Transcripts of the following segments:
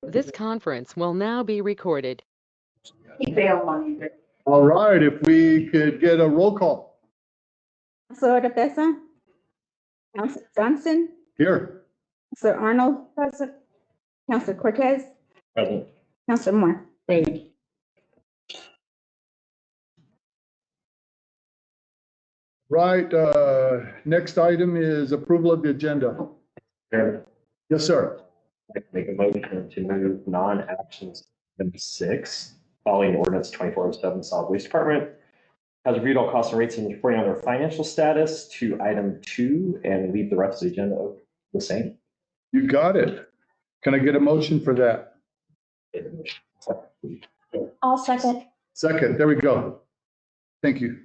This conference will now be recorded. All right, if we could get a roll call. Councilor Odebesa, Councilor Johnson, Here. Councilor Arnold, present. Councilor Cortez, Present. Councilor Moore. Present. Right, next item is approval of the agenda. Chairman, Yes, sir. I'd like to make a motion to move non-actions item 6, following ordinance 2407 solid waste department has reviewed all costs and rates and reporting on their financial status to item 2 and leave the rest of the agenda the same. You got it. Can I get a motion for that? I'll second. Second, there we go. Thank you,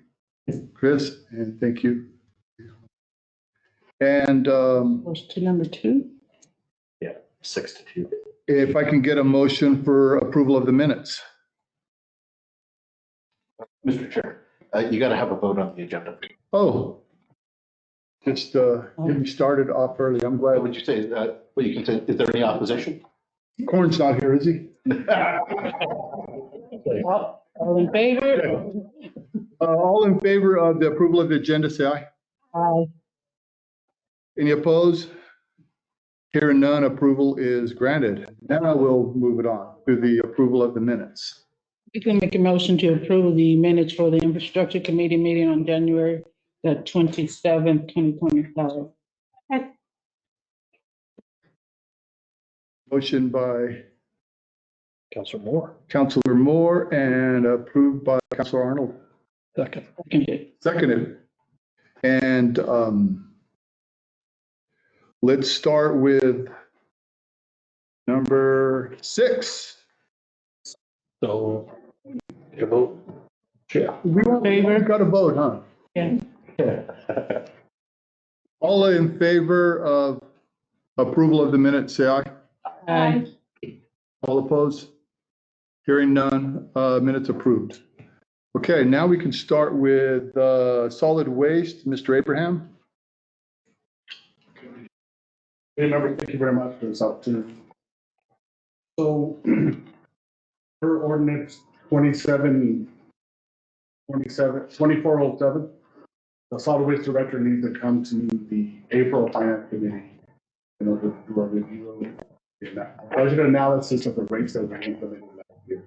Chris, and thank you. And Goes to number 2. 6 to 2. if I can get a motion for approval of the minutes. Mr. Chair, you got to have a vote on the agenda. Oh, just get me started off early. I'm What glad. would you say? Well, you can say, is there any opposition? Corn's not here, is he? All in favor? All in favor of the approval of the agenda, say aye. Aye. Any opposed? Hearing none, approval is granted. Now we'll move it on to the approval of the minutes. We can make a motion to approve the minutes for the infrastructure committee meeting on January the 27th, 2025. Motion by Councilor Moore. Councilor Moore and approved by Councilor Arnold. Second. Seconded. And let's start with number 6. So, your vote? Yeah. We've got to vote, huh? Yeah. All in favor of approval of the minutes, say aye. Aye. All opposed? Hearing none, minutes approved. Okay, now we can start with solid waste, Mr. Abraham. Hey, member, thank you very much for this opportunity. So, per ordinance 2407, the solid waste director needs to come to the April finance committee in order to do a review of the budget analysis of the rates that were implemented last year.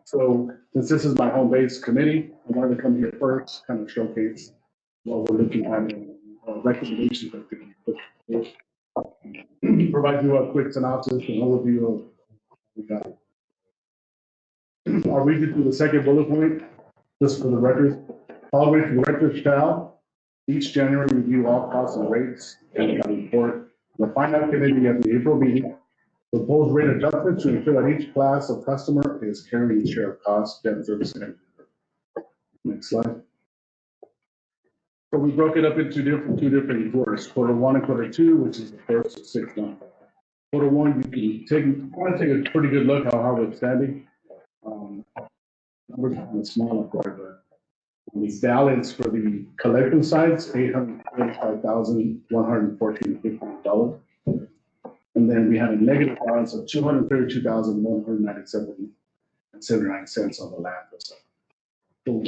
So, since this is my home base committee, I wanted to come here first, kind of showcase what we're looking at and recommendations that could be put forth. Provide you a quick synopsis and overview of what we got. I'll read you through the second bullet point, just for the record. Solid waste director shall each January review all costs and rates and report the finance committee at the April meeting. Propose rate adjustments to ensure that each class of customer is carrying its share of costs, debt, and service. Next slide. So we broke it up into two different quarters, quarter 1 and quarter 2, which is the first 6 months. Quarter 1, you can take a pretty good look at how we're standing. Numbers are kind of small up there, but the balance for the collection side is $845,114.50. And then we had a negative balance of $232,197.79 on the landfill side. So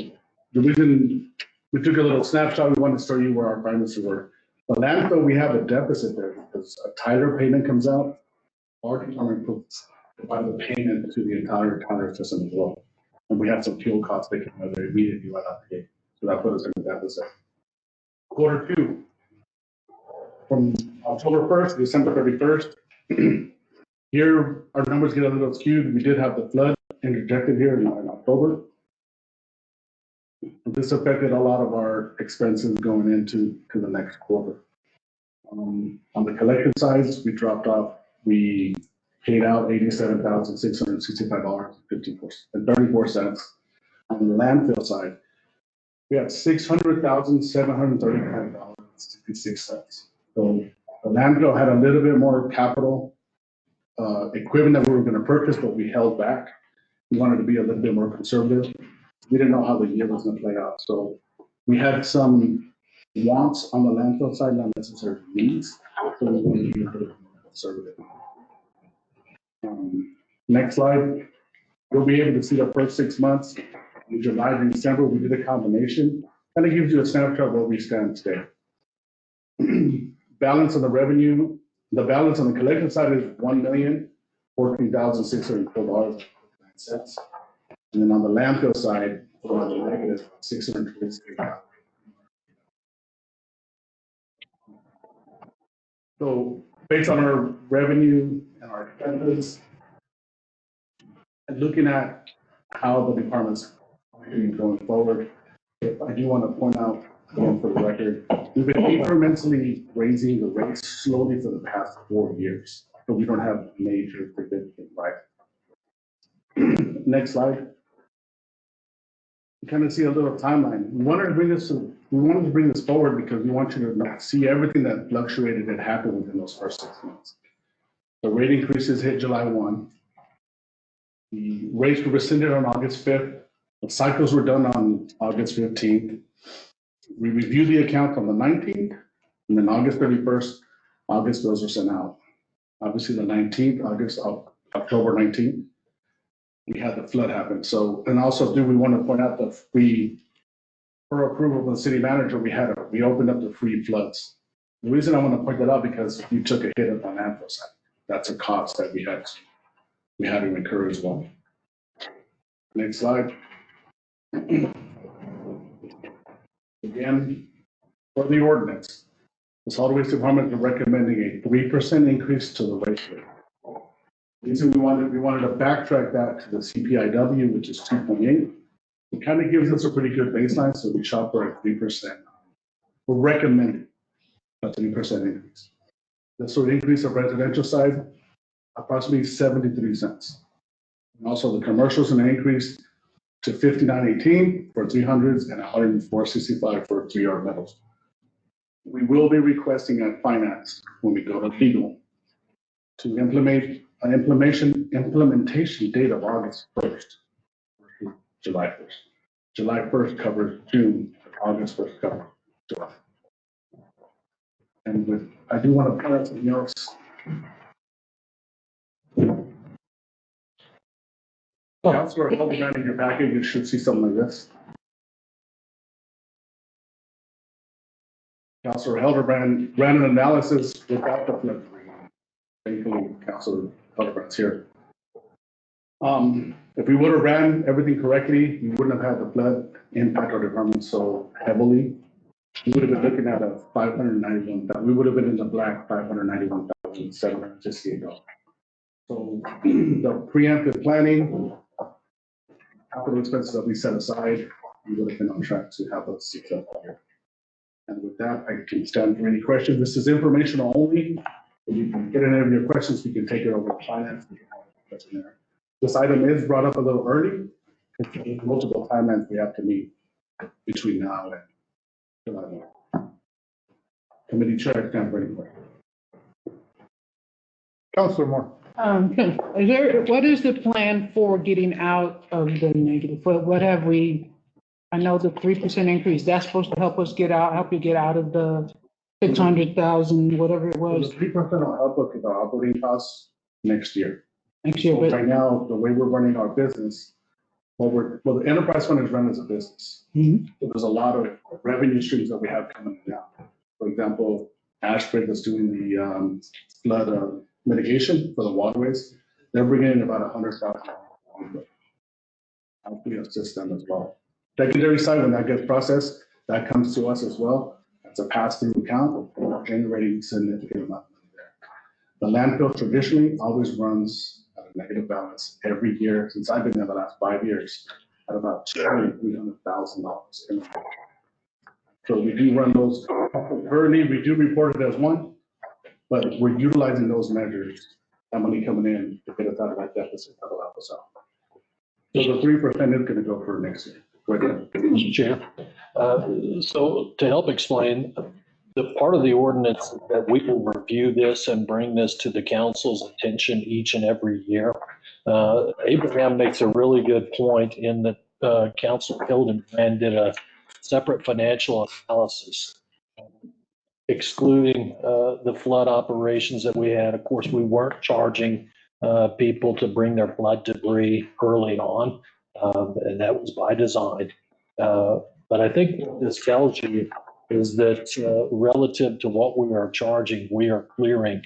the reason we took a little snapshot, we wanted to show you where our finances were. The landfill, we have a deficit there because a Tyler payment comes out. Our department provides the payment to the entire Tyler system as well. And we had some fuel costs that came out there immediately right out the gate. So that put us in the deficit. Quarter 2, from October 1st to December 31st, here our numbers get a little skewed. We did have the flood interjected here in October. This affected a lot of our expenses going into the next quarter. On the collection side, we dropped off. We paid out $87,665.34. On the landfill side, we had $600,735.66. So the landfill had a little bit more capital equipment that we were going to purchase, but we held back. We wanted to be a little bit more conservative. We didn't know how the year was going to play out. So we had some wants on the landfill side, not necessarily needs. So we wanted to be a little bit more conservative. Next slide. You'll be able to see the first 6 months. In July and December, we did a combination. Kind of gives you a snapshot where we stand today. Balance on the revenue, the balance on the collection side is $1,014,604.09. And then on the landfill side, we're on the negative $626,000. So based on our revenue and our expenses, and looking at how the department's going forward, I do want to point out, again, for the record, we've been incrementally raising the rates slowly for the past 4 years, but we don't have major significant rise. Next slide. You kind of see a little timeline. We wanted to bring this forward because we want you to see everything that fluctuated and happened within those first 6 months. The rate increases hit July 1. The rates were rescinded on August 5th. The cycles were done on August 15th. We reviewed the account on the 19th, and then August 31st, August bills were sent out. Obviously, the 19th, October 19th, we had the flood happen. So, and also, do we want to point out that per approval of the city manager, we opened up the free floods. The reason I want to point that out because you took a hit on the landfill side. That's a cost that we had to incur as well. Next slide. Again, for the ordinance, the solid waste department is recommending a 3% increase to the rate. The reason we wanted to backtrack that to the CPIW, which is 2.8. It kind of gives us a pretty good baseline, so we shop for a 3%. We're recommending a 3% increase. The sort of increase of residential side, approximately 73 cents. And also the commercials an increase to 59.18 for 300s and 104.65 for 3-yard metals. We will be requesting at finance when we go to legal to implement an implementation date of August 1st, July 1st. July 1st covers June, August 1st covers July. And I do want to point out something else. Councilor Hildebrand, in your packet, you should see something like this. Councilor Hildebrand ran an analysis without the flood. Thankfully, Councilor Hildebrand's here. If we would have ran everything correctly, we wouldn't have had the flood impact our department so heavily. We would have been looking at a $591,000. We would have been in the black, $591,768. So the preemptive planning, capital expenses that we set aside, we would have been on track to have those successful here. And with that, I can stand for any questions. This is informational only. If you can get any of your questions, we can take it over to finance. This item is brought up a little early. There's multiple timelines we have to meet between now and July. Committee chair, I stand for any questions. Councilor Moore. What is the plan for getting out of the negative? What have we, I know the 3% increase, that's supposed to help you get out of the 600,000, whatever it was. The 3% will help us with our operating costs next year. Next year, So but right now, the way we're running our business, the enterprise fund is run as a business. Mhm. So there's a lot of revenue streams that we have coming down. For example, Ashford is doing the flood mitigation for the waterways. They're bringing in about $100,000. We assist them as well. Secondary side, when that gets processed, that comes to us as well. That's a pass-through account, generating significant amount of money there. The landfill traditionally always runs at a negative balance every year since I've been there the last 5 years at about $300,000. So we do run those currently. We do report it as one, but we're utilizing those measures. That money coming in to get us out of that deficit that will help us out. So the 3% is going to go for next year. Go ahead. Mr. Chair, so to help explain, the part of the ordinance that we will review this and bring this to the council's attention each and every year. Abraham makes a really good point in that Councilor Hildebrand did a separate financial analysis, excluding the flood operations that we had. Of course, we weren't charging people to bring their flood debris early on, and that was by design. But I think what this tells you is that relative to what we are charging, we are clearing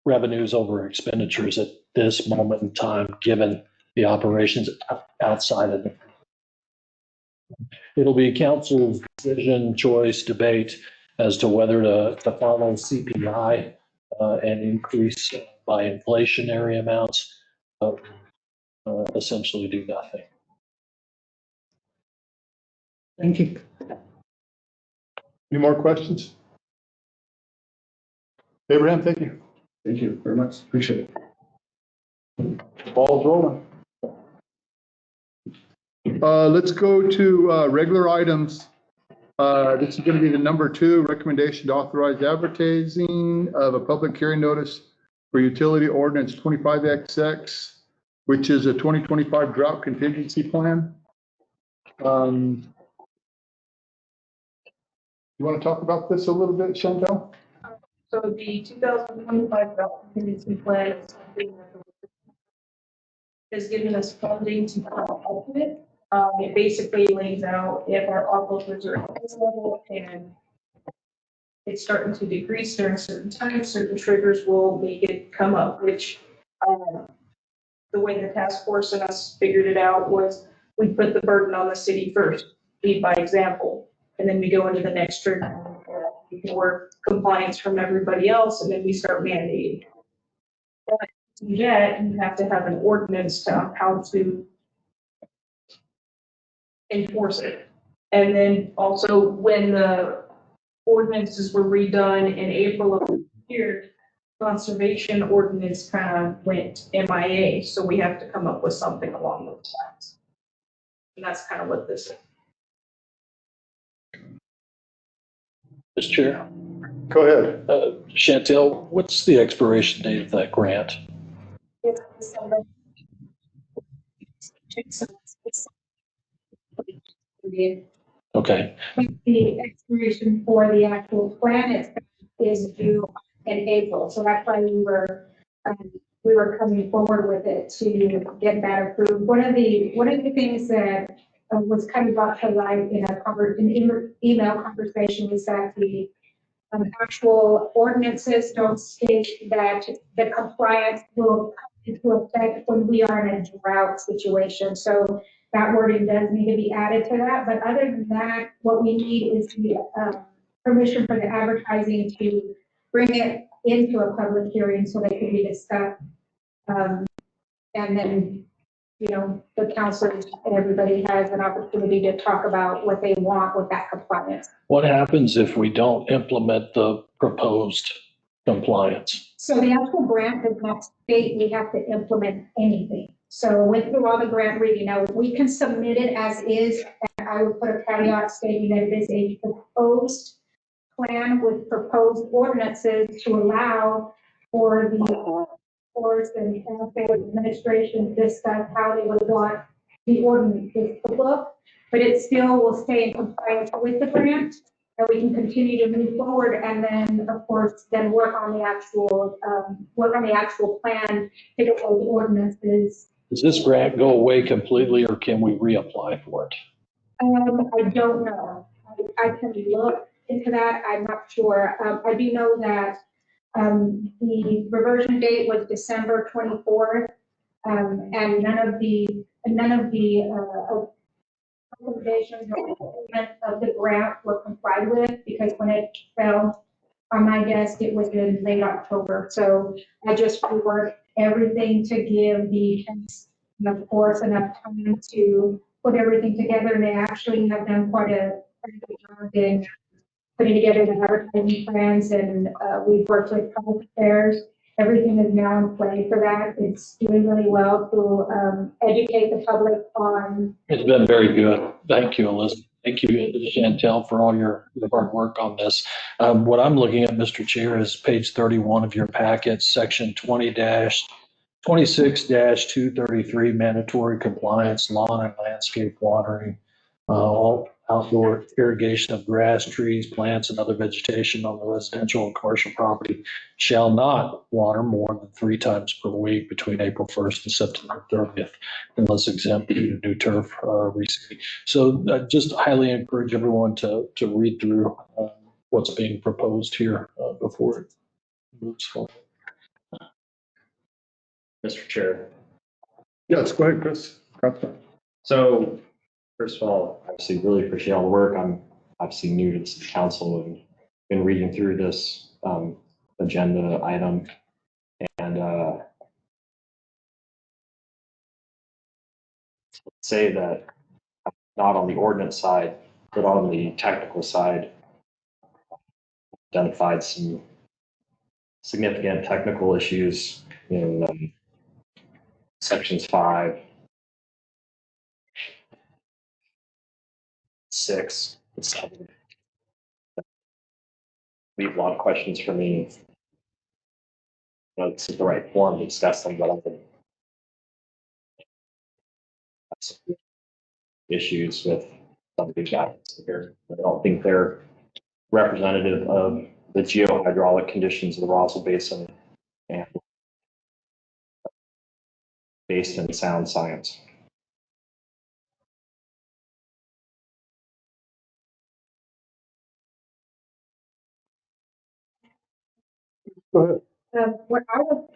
revenues over expenditures at this moment in time, given the operations outside of it. It'll be council's decision, choice, debate as to whether to follow CPI and increase by inflationary amounts, essentially do nothing. Thank you. Any more questions? Abraham, thank you. Thank you very much. Appreciate it. Ball's rolling. Let's go to regular items. This is going to be the number 2, recommendation to authorize advertising of a public hearing notice for utility ordinance 25XX, which is a 2025 drought contingency plan. You want to talk about this a little bit, Chantel? So the 2025 drought contingency plan is something that has given us funding to help with it. It basically lays out if our aquifers are at this level and it's starting to decrease during certain times, certain triggers will make it come up, which the way the task force and us figured it out was we put the burden on the city first, lead by example, and then we go into the next trigger. We can work compliance from everybody else, and then we start mandating. But yet, you have to have an ordinance to how to enforce it. And then also, when the ordinances were redone in April of the year, conservation ordinance kind of went MIA, so we have to come up with something along those lines. And that's kind of what this is. Mr. Chair, Go ahead. Chantel, what's the expiration date of that grant? It's December. Okay, The expiration for the actual plan is due in April, so that's why we were coming forward with it to get that approved. One of the things that was kind of brought to light in an email conversation was that the actual ordinances don't state that the compliance will come into effect when we are in a drought situation. So that wording does need to be added to that. But other than that, what we need is the permission for the advertising to bring it into a public hearing so they can be discussed. And then, the councilors and everybody has an opportunity to talk about what they want with that compliance. what happens if we don't implement the proposed compliance? So the actual grant does not state we have to implement anything. So went through all the grant reading. Now, we can submit it as is, and I would put a caveat stating that it is a proposed plan with proposed ordinances to allow for the courts and administration to discuss how they would want the ordinances to look, but it still will stay in compliance with the grant, and we can continue to move forward, and then, of course, then work on the actual plan, pick up all the ordinances. Does this grant go away completely, or can we reapply for it? I don't know. I can look into that. I'm not sure. I do know that the reversion date was December 24th, and none of the recommendations of the grant were complied with, because when it fell on my desk, it was in late October. So I just reworked everything to give the of course enough time to put everything together, and they actually have done quite a good job in putting together the advertising plans, and we've worked with public affairs. Everything is now in play for that. It's doing really well to educate the public on. It's been very good. Thank you, Elizabeth. Thank you, Chantel, for all your hard work on this. What I'm looking at, Mr. Chair, is page 31 of your packet, section 20-26-233, mandatory compliance, lawn and landscape watering. outdoor irrigation of grass, trees, plants, and other vegetation on the residential and commercial property shall not water more than 3 times per week between April 1st and September 30th, unless exempt due to new turf reseeding. So just highly encourage everyone to read through what's being proposed here before it moves forward. Mr. Chair. Yes, go ahead, Chris. So first of all, obviously really appreciate all the work. I'm obviously new to the council and been reading through this agenda item. And say that not on the ordinance side, but on the technical side, identified some significant technical issues in sections 5, 6, and 7. Leave a lot of questions for me. I know this is the right forum to discuss them, but I've been issues with some of these guys here. I don't think they're representative of the geohydraulic conditions of the Roswell Basin and based in sound science. Go ahead. What I would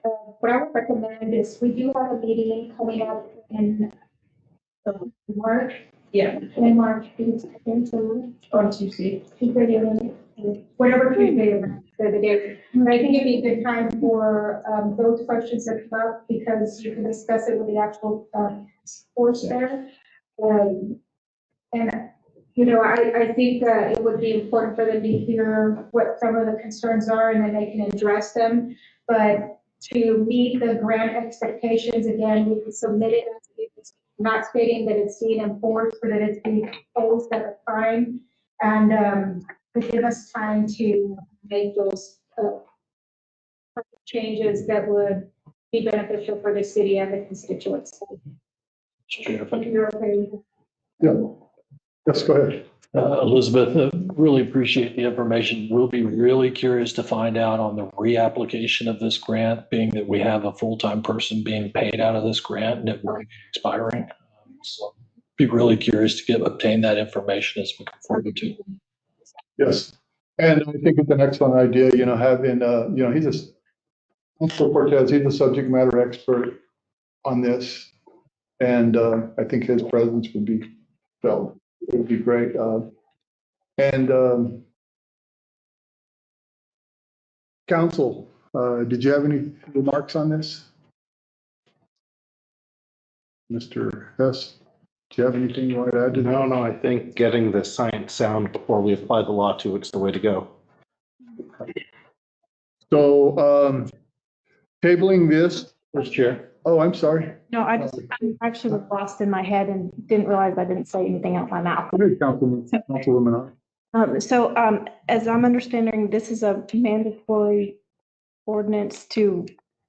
recommend is we do have a meeting coming up in March, in March, On Tuesday. whatever Tuesday for the day. But I think it'd be a good time for those questions that come up because you can discuss it with the actual force there. And, you know, I think it would be important for them to hear what some of the concerns are and then they can address them. But to meet the grant expectations, again, we can submit it, not stating that it's being enforced, but that it's being proposed at a time. And to give us time to make those changes that would be beneficial for the city and the constituents. If you're okay with it. Yeah. Yes, go ahead. Elizabeth, really appreciate the information. We'll be really curious to find out on the reapplication of this grant, being that we have a full-time person being paid out of this grant and it will be expiring. So be really curious to obtain that information as we go forward too. Yes. And I think it's an excellent idea, you know, having, you know, Councilor Cortez, he's a subject matter expert on this. And I think his presence would be felt. It would be great. Council, did you have any remarks on this? Mr. Hess, do you have anything you want to add to that? No, I think getting the science sound before we apply the law to it's the way to go. So tabling this, Mr. Chair. oh, I'm sorry. No, I actually was lost in my head and didn't realize I didn't say anything out my mouth. Good, Councilwoman. As I'm understanding, this is a mandatory ordinance to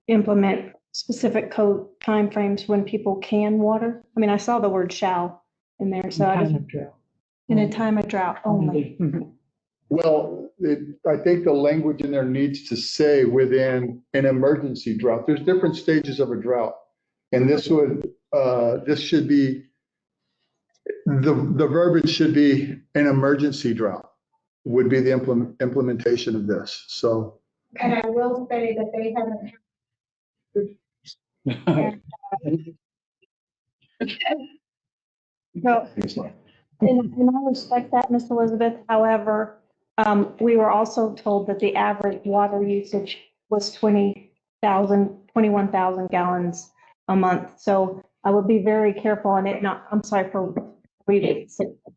implement specific code timeframes when people can water. I mean, I saw the word shall in there, so I just, in a time of drought only. Well, I think the language in there needs to say within an emergency drought. There's different stages of a drought. And this should be, the verbiage should be an emergency drought would be the implementation of this. So. And I will say that they haven't. So, and I respect that, Miss Elizabeth. However, we were also told that the average water usage was 21,000 gallons a month. So I would be very careful on it. I'm sorry for reading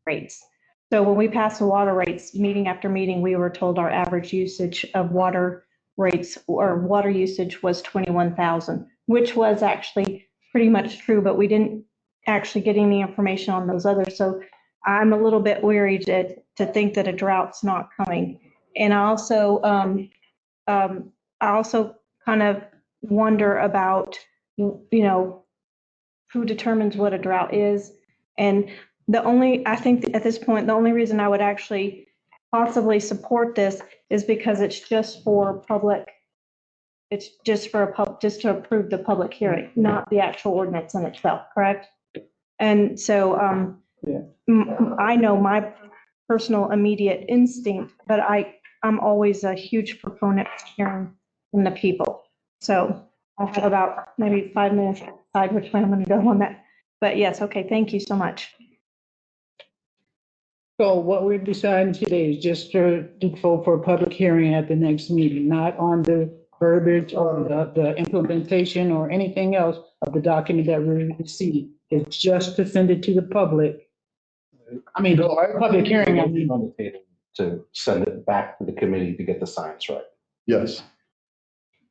rates. So when we passed the water rates meeting after meeting, we were told our average usage of water rates or water usage was 21,000, which was actually pretty much true, but we didn't actually get any information on those others. So I'm a little bit weary to think that a drought's not coming. And I also kind of wonder about, you know, who determines what a drought is. And I think at this point, the only reason I would actually possibly support this is because it's just for public, it's just for just to approve the public hearing, not the actual ordinance in itself, correct? And so I know my personal immediate instinct, but I'm always a huge proponent of hearing from the people. So I have about maybe 5 minutes to decide which way I'm going to go on that. But yes, okay, thank you so much. So what we're deciding today is just to vote for a public hearing at the next meeting, not on the verbiage or the implementation or anything else of the document that we received. It's just to send it to the public. I mean, public hearing, I mean. On the table to send it back to the committee to get the science right. Yes.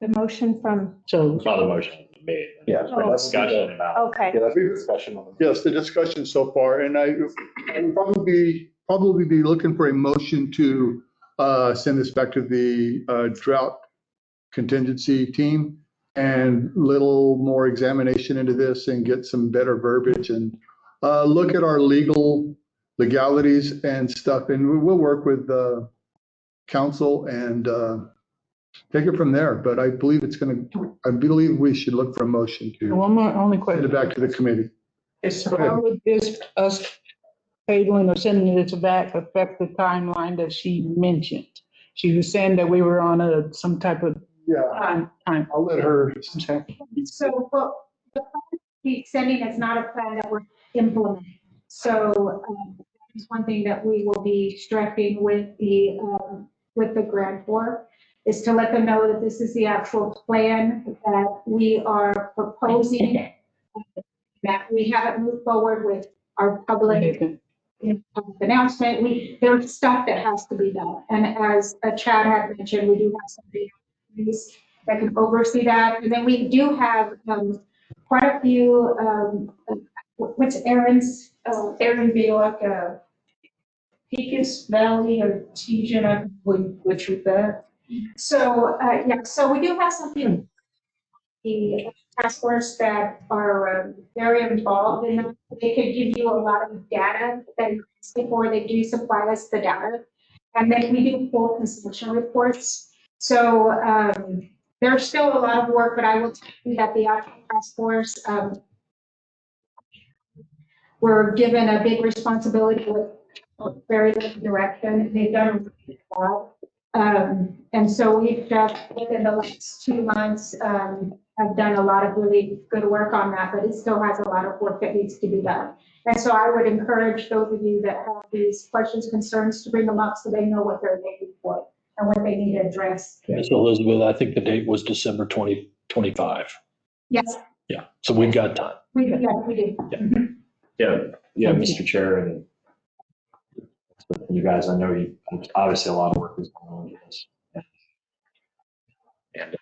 The motion from, So, Not a motion made. Yeah. Oh. Discussion about. okay. Yeah, that's a discussion on the. Yes, the discussion so far, and I would probably be looking for a motion to send this back to the drought contingency team and little more examination into this and get some better verbiage and look at our legalities and stuff. And we'll work with council and take it from there. But I believe I believe we should look for a motion to one more, only send question. it back to the committee. How would this, us tabling or sending it back affect the timeline that she mentioned? She was saying that we were on some type of Yeah, time. I'll let her. I'm sorry. So, well, the plan she's sending is not a plan that we're implementing. So, it's one thing that we will be stressing with the grantor is to let them know that this is the actual plan that we are proposing, that we haven't moved forward with our public announcement. There's stuff that has to be done. And as Chad had mentioned, we do have somebody that can oversee that. And then we do have quite a few, what's Aaron's, Aaron Bielak, Pecos Valley or Tejan, I would butcher that. so, so we do have some people, the task force that are very involved in that. They could give you a lot of data that before they do supply us the data. And then we do full consumption reports. So there's still a lot of work, but I will tell you that the actual task force were given a big responsibility with very little direction. They've done a really good job. And so we've just, within the last 2 months, have done a lot of really good work on that, but it still has a lot of work that needs to be done. And so I would encourage those of you that have these questions, concerns to bring them up so they know what they're looking for and what they need to address. Yes, Elizabeth, I think the date was December 2025. Yes, Yeah, so we've got time. we do. Yeah, Mr. Chair, and you guys, I know you, obviously a lot of work is going on with this. And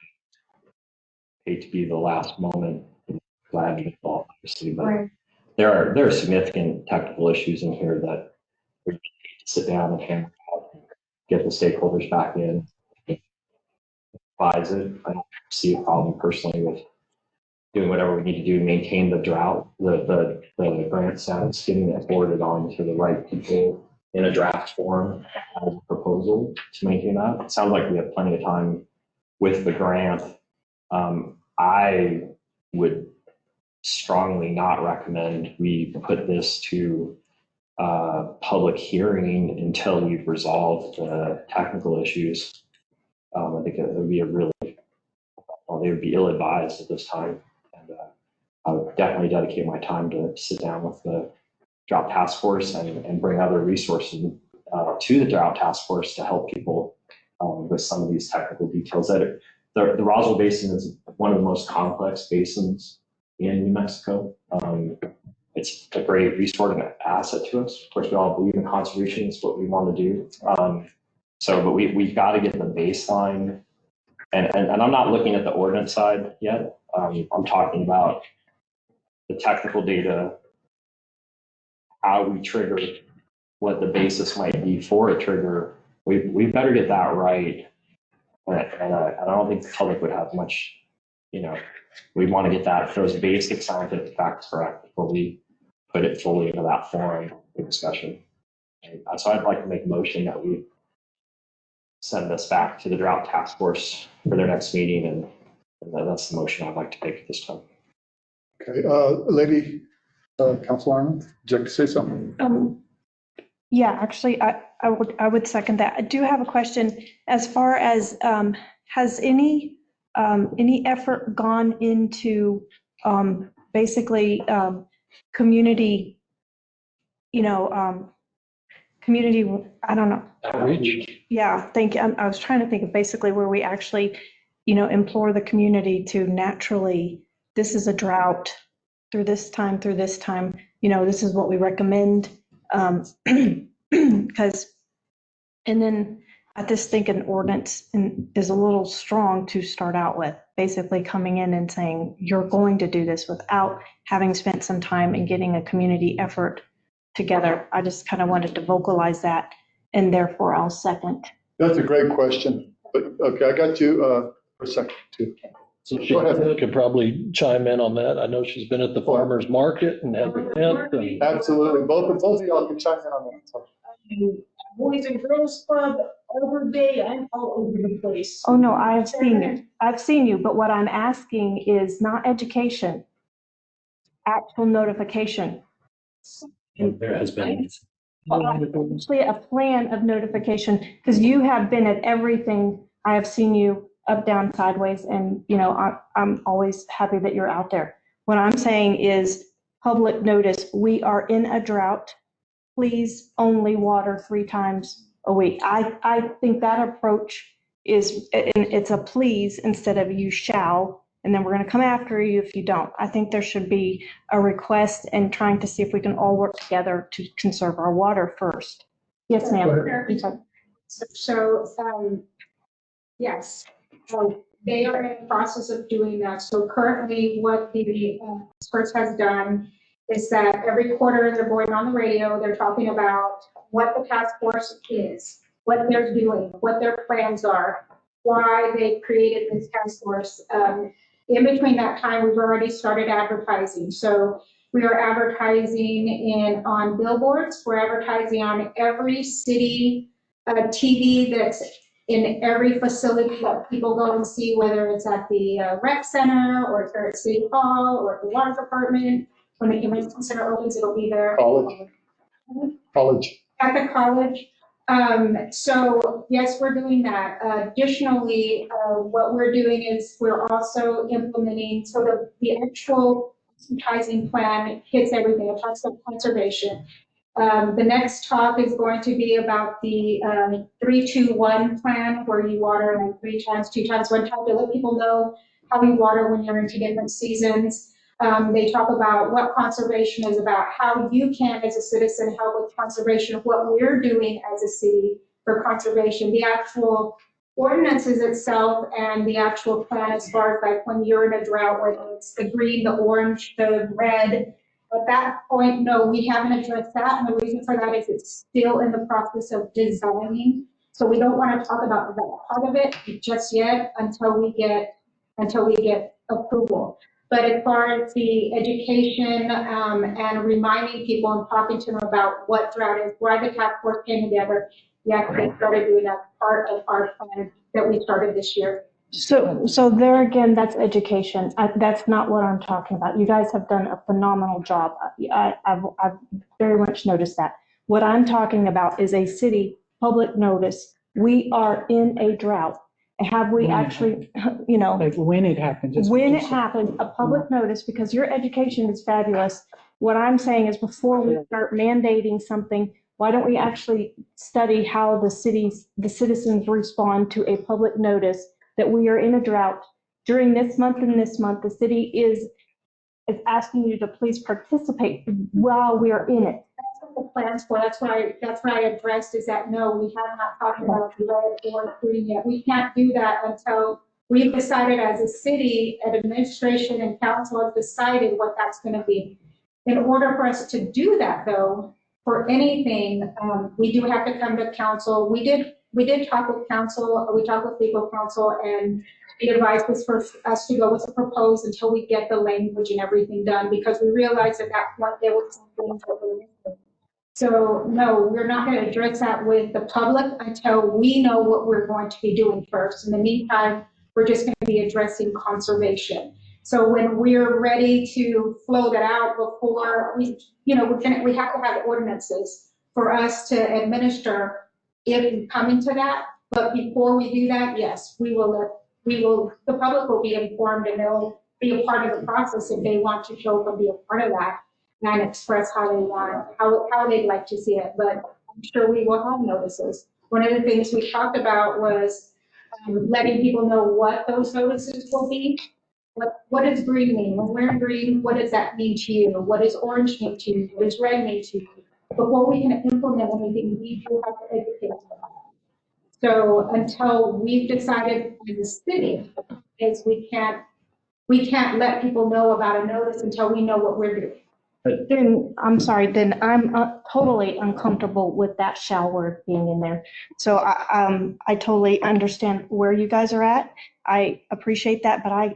hate to be the last moment, glad to be involved, obviously, but Right. there are significant technical issues in here that we need to sit down and hammer out and get the stakeholders back in. Advise it. I don't see a problem personally with doing whatever we need to do to maintain the drought, the grant status, getting that forwarded on to the right people in a draft form as a proposal to maintain that. It sounds like we have plenty of time with the grant. I would strongly not recommend we put this to public hearing until we've resolved the technical issues. I think it would be they would be ill-advised at this time. And I would definitely dedicate my time to sit down with the drought task force and bring other resources to the drought task force to help people with some of these technical details. The Roswell Basin is one of the most complex basins in New Mexico. It's a great resource and asset to us. Of course, we all believe in conservation. It's what we want to do. But we've got to get the baseline. And I'm not looking at the ordinance side yet. I'm talking about the technical data, how we trigger, what the basis might be for a trigger. We better get that right. And I don't think the public would have much, we want to get those basic scientific facts correct before we put it fully into that forum for discussion. And so I'd like to make a motion that we send this back to the drought task force for their next meeting, and that's the motion I'd like to make at this time. Okay, lady, Council Arman, would you like to say something? Yeah, actually, I would second that. I do have a question as far as, has any effort gone into, basically, community, community, I don't know. Outreach. Yeah, thank you. I was trying to think of basically where we actually, implore the community to naturally, this is a drought through this time, this is what we recommend. Because, and then I just think an ordinance is a little strong to start out with, basically coming in and saying, you're going to do this without having spent some time and getting a community effort together. I just kind of wanted to vocalize that, and therefore I'll second. That's a great question. But, okay, I got you for a second too. So she could probably chime in on that. I know she's been at the farmer's market and had the tent and. Absolutely. Both of y'all can chime in on that. So. Boys and Girls Club, Arbor Day, I'm all over the place. Oh, no, I have seen you. I've seen you, but what I'm asking is not education, actual notification. And there has been. Actually, a plan of notification, because you have been at everything. I have seen you up, down, sideways, and, I'm always happy that you're out there. What I'm saying is public notice, we are in a drought. Please only water 3 times a week. I think that approach is, it's a please instead of you shall, and then we're going to come after you if you don't. I think there should be a request and trying to see if we can all work together to conserve our water first. Yes, ma'am. So, yes, they are in the process of doing that. So currently what the experts has done is that every quarter they're going on the radio, they're talking about what the task force is, what they're doing, what their plans are, why they created this task force. In between that time, we've already started advertising. So we are advertising on billboards. We're advertising on every city TV that's in every facility that people go and see, whether it's at the rec center or it's at City Hall or at the water department. When the Emergency Center opens, it'll be there. College. At the college. So yes, we're doing that. Additionally, what we're doing is we're also implementing, so the actual advertising plan hits everything. It talks about conservation. The next talk is going to be about the 3-2-1 plan, where you water like 3 times, 2 times, 1 time, to let people know how you water when you're into different seasons. They talk about what conservation is about, how you can, as a citizen, help with conservation, what we're doing as a city for conservation, the actual ordinances itself, and the actual plan as far as like when you're in a drought, whether it's the green, the orange, the red. At that point, no, we haven't addressed that, and the reason for that is it's still in the process of designing. So we don't want to talk about that part of it just yet until we get approval. But as far as the education and reminding people and talking to them about what drought is, why the task force came together, we actually started doing that part of our plan that we started this year. So there again, that's education. That's not what I'm talking about. You guys have done a phenomenal job. I've very much noticed that. What I'm talking about is a city public notice. We are in a drought. Have we actually, Like when it happens. when it happens, a public notice, because your education is fabulous. What I'm saying is before we start mandating something, why don't we actually study how the citizens respond to a public notice that we are in a drought during this month and this month? The city is asking you to please participate while we are in it. That's what the plans for. That's why I addressed is that no, we have not talked about red or green yet. We can't do that until we've decided as a city, administration and council have decided what that's going to be. In order for us to do that, though, for anything, we do have to come to council. We did we did talk with council, we talked with legal counsel, and the advice was for us to go with the proposed until we get the language and everything done, because we realized at that point there was some things that were missing. So no, we're not going to address that with the public until we know what we're going to be doing first. In the meantime, we're just going to be addressing conservation. So when we're ready to flow that out before we, we have to have ordinances for us to administer if we come into that. But before we do that, yes, the public will be informed and they'll be a part of the process if they want to show up and be a part of that and express how they want, how they'd like to see it. But I'm sure we will have notices. One of the things we talked about was letting people know what those notices will be. What does green mean? When we're in green, what does that mean to you? What does orange mean to you? What does red mean to you? Before we can implement anything, we do have to educate them. So until we've decided as a city, is we can't let people know about a notice until we know what we're doing. Then, I'm sorry, then I'm totally uncomfortable with that shall word being in there. So I totally understand where you guys are at. I appreciate that, but I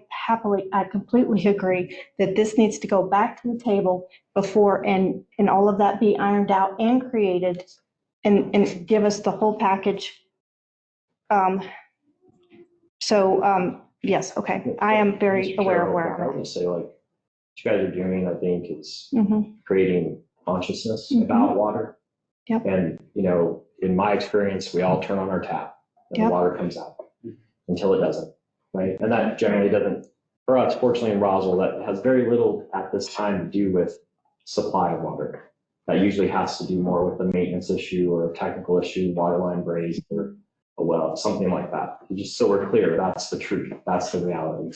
completely agree that this needs to go back to the table before and all of that be ironed out and created and give us the whole package. Yes, okay. I am very aware of where I I'm at. would say like, what you guys are doing, I think is Mhm. creating consciousness Mhm. about water. Yep. And, in my experience, we all turn on our tap and Yep. the water comes out until it doesn't, right? And that generally doesn't, for us, fortunately in Roswell, that has very little at this time to do with supply of water. That usually has to do more with a maintenance issue or a technical issue, water line breaks or a well, something like that. Just so we're clear, that's the truth, that's the reality.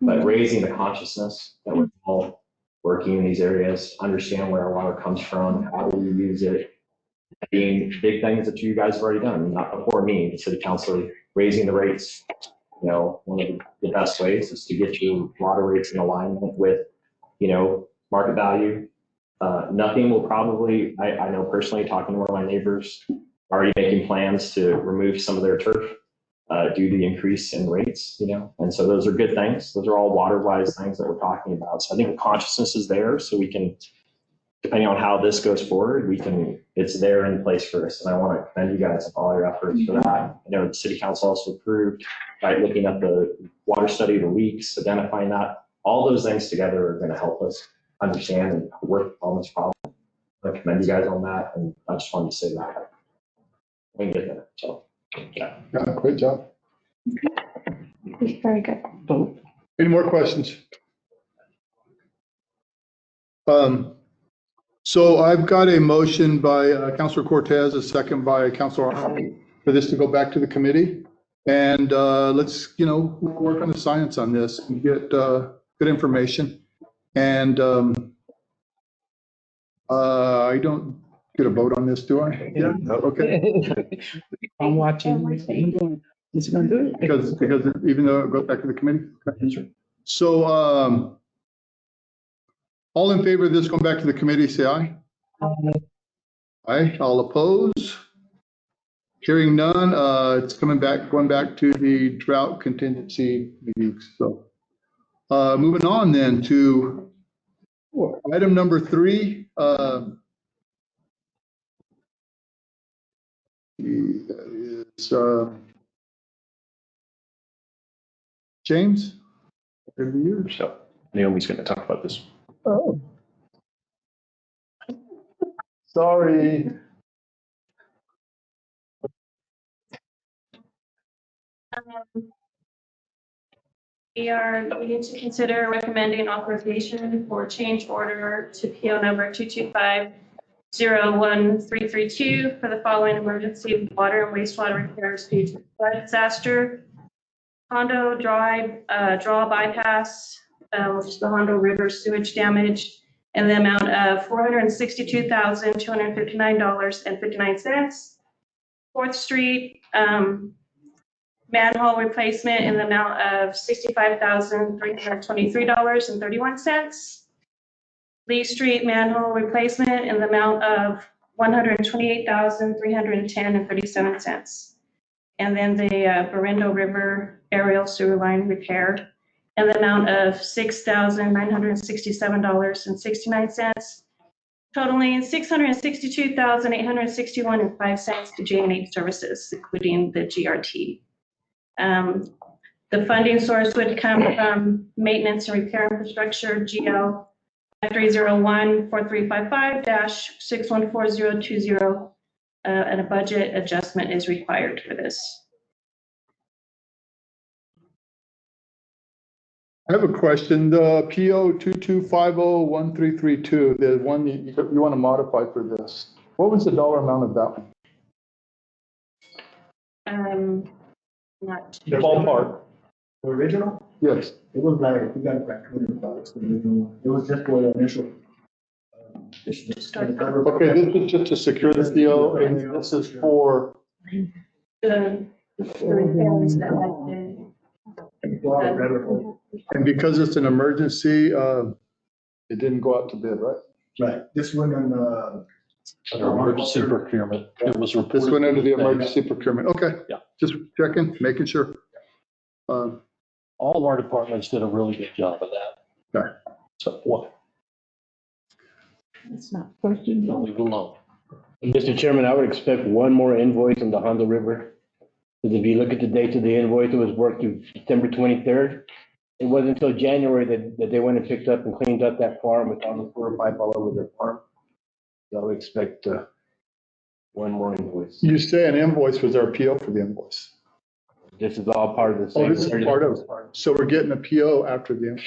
But raising the consciousness that we're all working in these areas, understand where our water comes from, how do we use it, being big things that you guys have already done, not before me, the city council, raising the rates. One of the best ways is to get your water rates in alignment with, market value. Nothing will probably, I know personally, talking to one of my neighbors, already making plans to remove some of their turf due to the increase in rates, and so those are good things. Those are all water-wise things that we're talking about. So I think the consciousness is there, so we can, depending on how this goes forward, it's there in place for us. And I want to commend you guys on all your efforts for that. I know the city council also approved by looking at the water study, the leaks, identifying that. All those things together are going to help us understand and work on this problem. I commend you guys on that, and I just wanted to say that. We can get there, so. Yeah, great job. Very good. Any more questions? So I've got a motion by Councilor Cortez, a second by Councilor Arnold, for this to go back to the committee. And let's, work on the science on this and get good information. And I don't get a vote on this, do I? Yeah. Okay. I'm watching. It's gonna do it. Because even though it goes back to the committee? So all in favor of this going back to the committee, say aye. Aye. All opposed? Hearing none, it's going back to the drought contingency meetings. So moving on then to item number 3. Is James? Over to you. So Naomi's going to talk about this. Oh. Sorry. We need to consider recommending authorization for change order to PO number 225-01332 for the following emergency water and wastewater repairs due to flood disaster. Hondo Drive draw bypass, which is the Hondo River sewage damage, and the amount of $462,259.59. 4th Street manhole replacement in the amount of $65,323.31. Lee Street manhole replacement in the amount of $128,310.37. And then the Berendo River aerial sewer line repair in the amount of $6,967.69, totaling $662,861.05 to J&H services, including the GRT. The funding source would come from maintenance and repair infrastructure, GL 301-4355-614020, and a budget adjustment is required for this. I have a question. The PO 22501332, the one you want to modify for this, what was the dollar amount of that one? Not Ballpark. The original, Yes. it was like, we got it back $200, the original one. It was just for the initial. Okay, this is just to secure this deal, and this is for, the repairs that has been. and because it's an emergency, it didn't go out to bid, right? Right, this one and, Under emergency procurement, it was reported. This went under the emergency procurement. Okay. Yeah. Just checking, making sure. All of our departments did a really good job of that. Okay. So what? It's not question. Don't leave it alone. Mr. Chairman, I would expect one more invoice on the Hondo River. Because if you look at the date of the invoice, it was worked through September 23rd. It wasn't until January that they went and picked up and cleaned up that farm with all the sewer pipe all over their farm. So I would expect one more invoice. You say an invoice, was there a PO for the invoice? This is all part of the Oh, same. this is part of it. So we're getting a PO after the,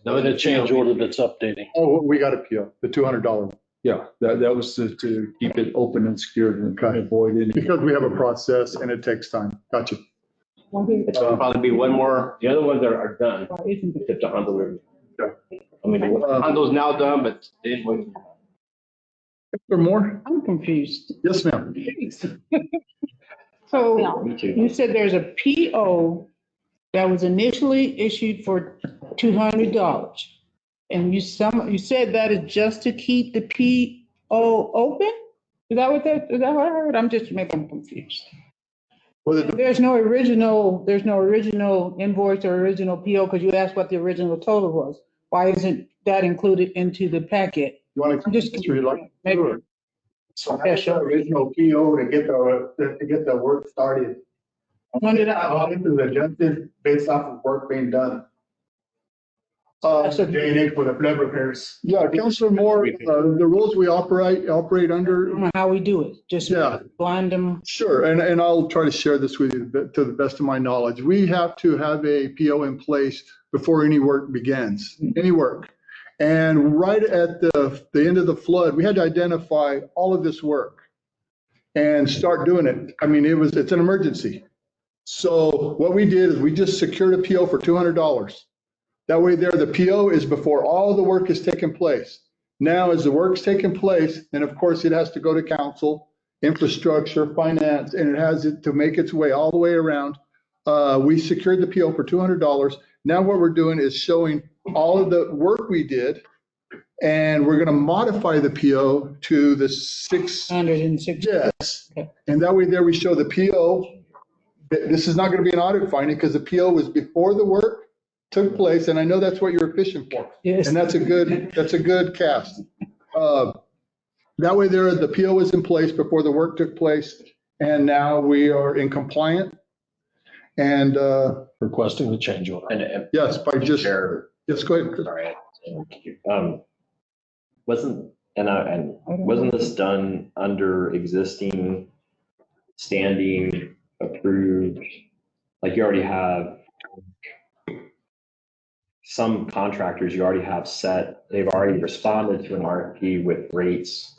No, the change order that's updating. oh, we got a PO, the $200. Yeah, that was to keep it open and secured and Okay. avoid any. Because we have a process and it takes time. Gotcha. There'll probably be one more. The other ones are done, Why isn't it? except the Hondo River. Yeah. I mean, Hondo's now done, but the invoice. Is there more? I'm confused. Yes, ma'am. So Me too. you said there's a PO that was initially issued for $200. And you said that is just to keep the PO open? Is that what I heard? Maybe I'm confused. Well, There's no original invoice or original PO because you asked what the original total was. Why isn't that included into the packet? you want to I'm just history like? maybe. So that's the original PO to get the work started. When did All this is adjusted based off of work being done. So- J&H for the flood repairs. Yeah, Councilor Moore, the rules we operate I under. don't know how we do it. Just Yeah. blind them. Sure, and I'll try to share this with you to the best of my knowledge. We have to have a PO in place before any work begins, any work. And right at the end of the flood, we had to identify all of this work and start doing it. I mean, it's an emergency. So what we did is we just secured a PO for $200. That way there, the PO is before all the work is taking place. Now, as the work's taking place, then of course it has to go to council, infrastructure, finance, and it has to make its way all the way around. We secured the PO for $200. Now what we're doing is showing all of the work we did, and we're gonna modify the PO to the 106. Yes, and that way there we show the PO. This is not gonna be an audit finding because the PO was before the work took place, and I know that's what you're fishing for. Yes. And that's a good cast. That way there, the PO was in place before the work took place, and now we are in compliant. And, Requesting the change order. And yes, by just, Chair, yes, go ahead, Chris. sorry. Wasn't this done under existing standing approved? Like you already have some contractors you already have set, they've already responded to an RFP with rates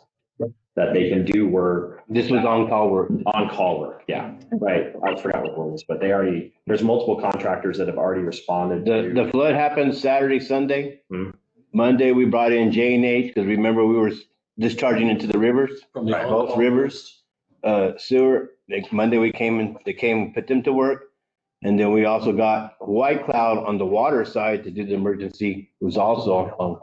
that they can do work. This was on-call work. On-call work, yeah, right. I forgot what it was, but there's multiple contractors that have already responded to. The flood happened Saturday, Sunday. Mhm. Monday, we brought in J&H because remember we were discharging into the rivers, From the both rivers, sewer. Monday they came and put them to work. And then we also got White Cloud on the water side to do the emergency, was also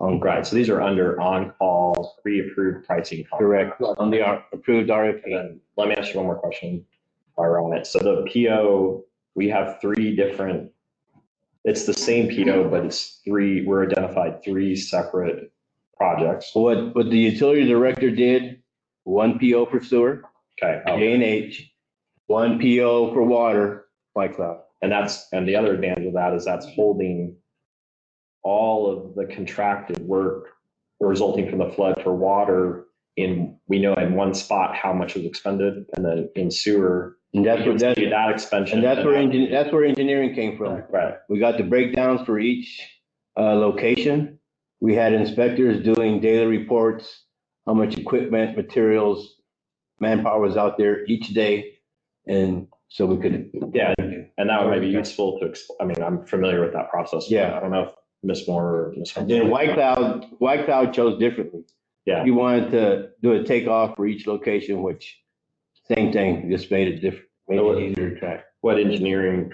on Right, so these are under on-call, pre-approved pricing. correct, on the approved And RFP. then let me ask you one more question. are on it. So the PO, we have three different, it's the same PO, but it's we're identified three separate projects. What the utility director did, one PO for sewer, Okay. J&H, one PO for water, White Cloud. And the other advantage of that is that's holding all of the contracted work resulting from the flood for water we know in one spot how much was expended, and then in sewer. And that's that expansion. And that's where engineering came from. Right. We got the breakdowns for each location. We had inspectors doing daily reports, how much equipment, materials, manpower was out there each day. And so we could. Yeah, and that might be useful I'm familiar with that process. Yeah. I don't know if Ms. Moore or Ms. And then White Cloud chose differently. Yeah. You wanted to do a takeoff for each location, which same thing, just made it different, made it easier to track. What engineering,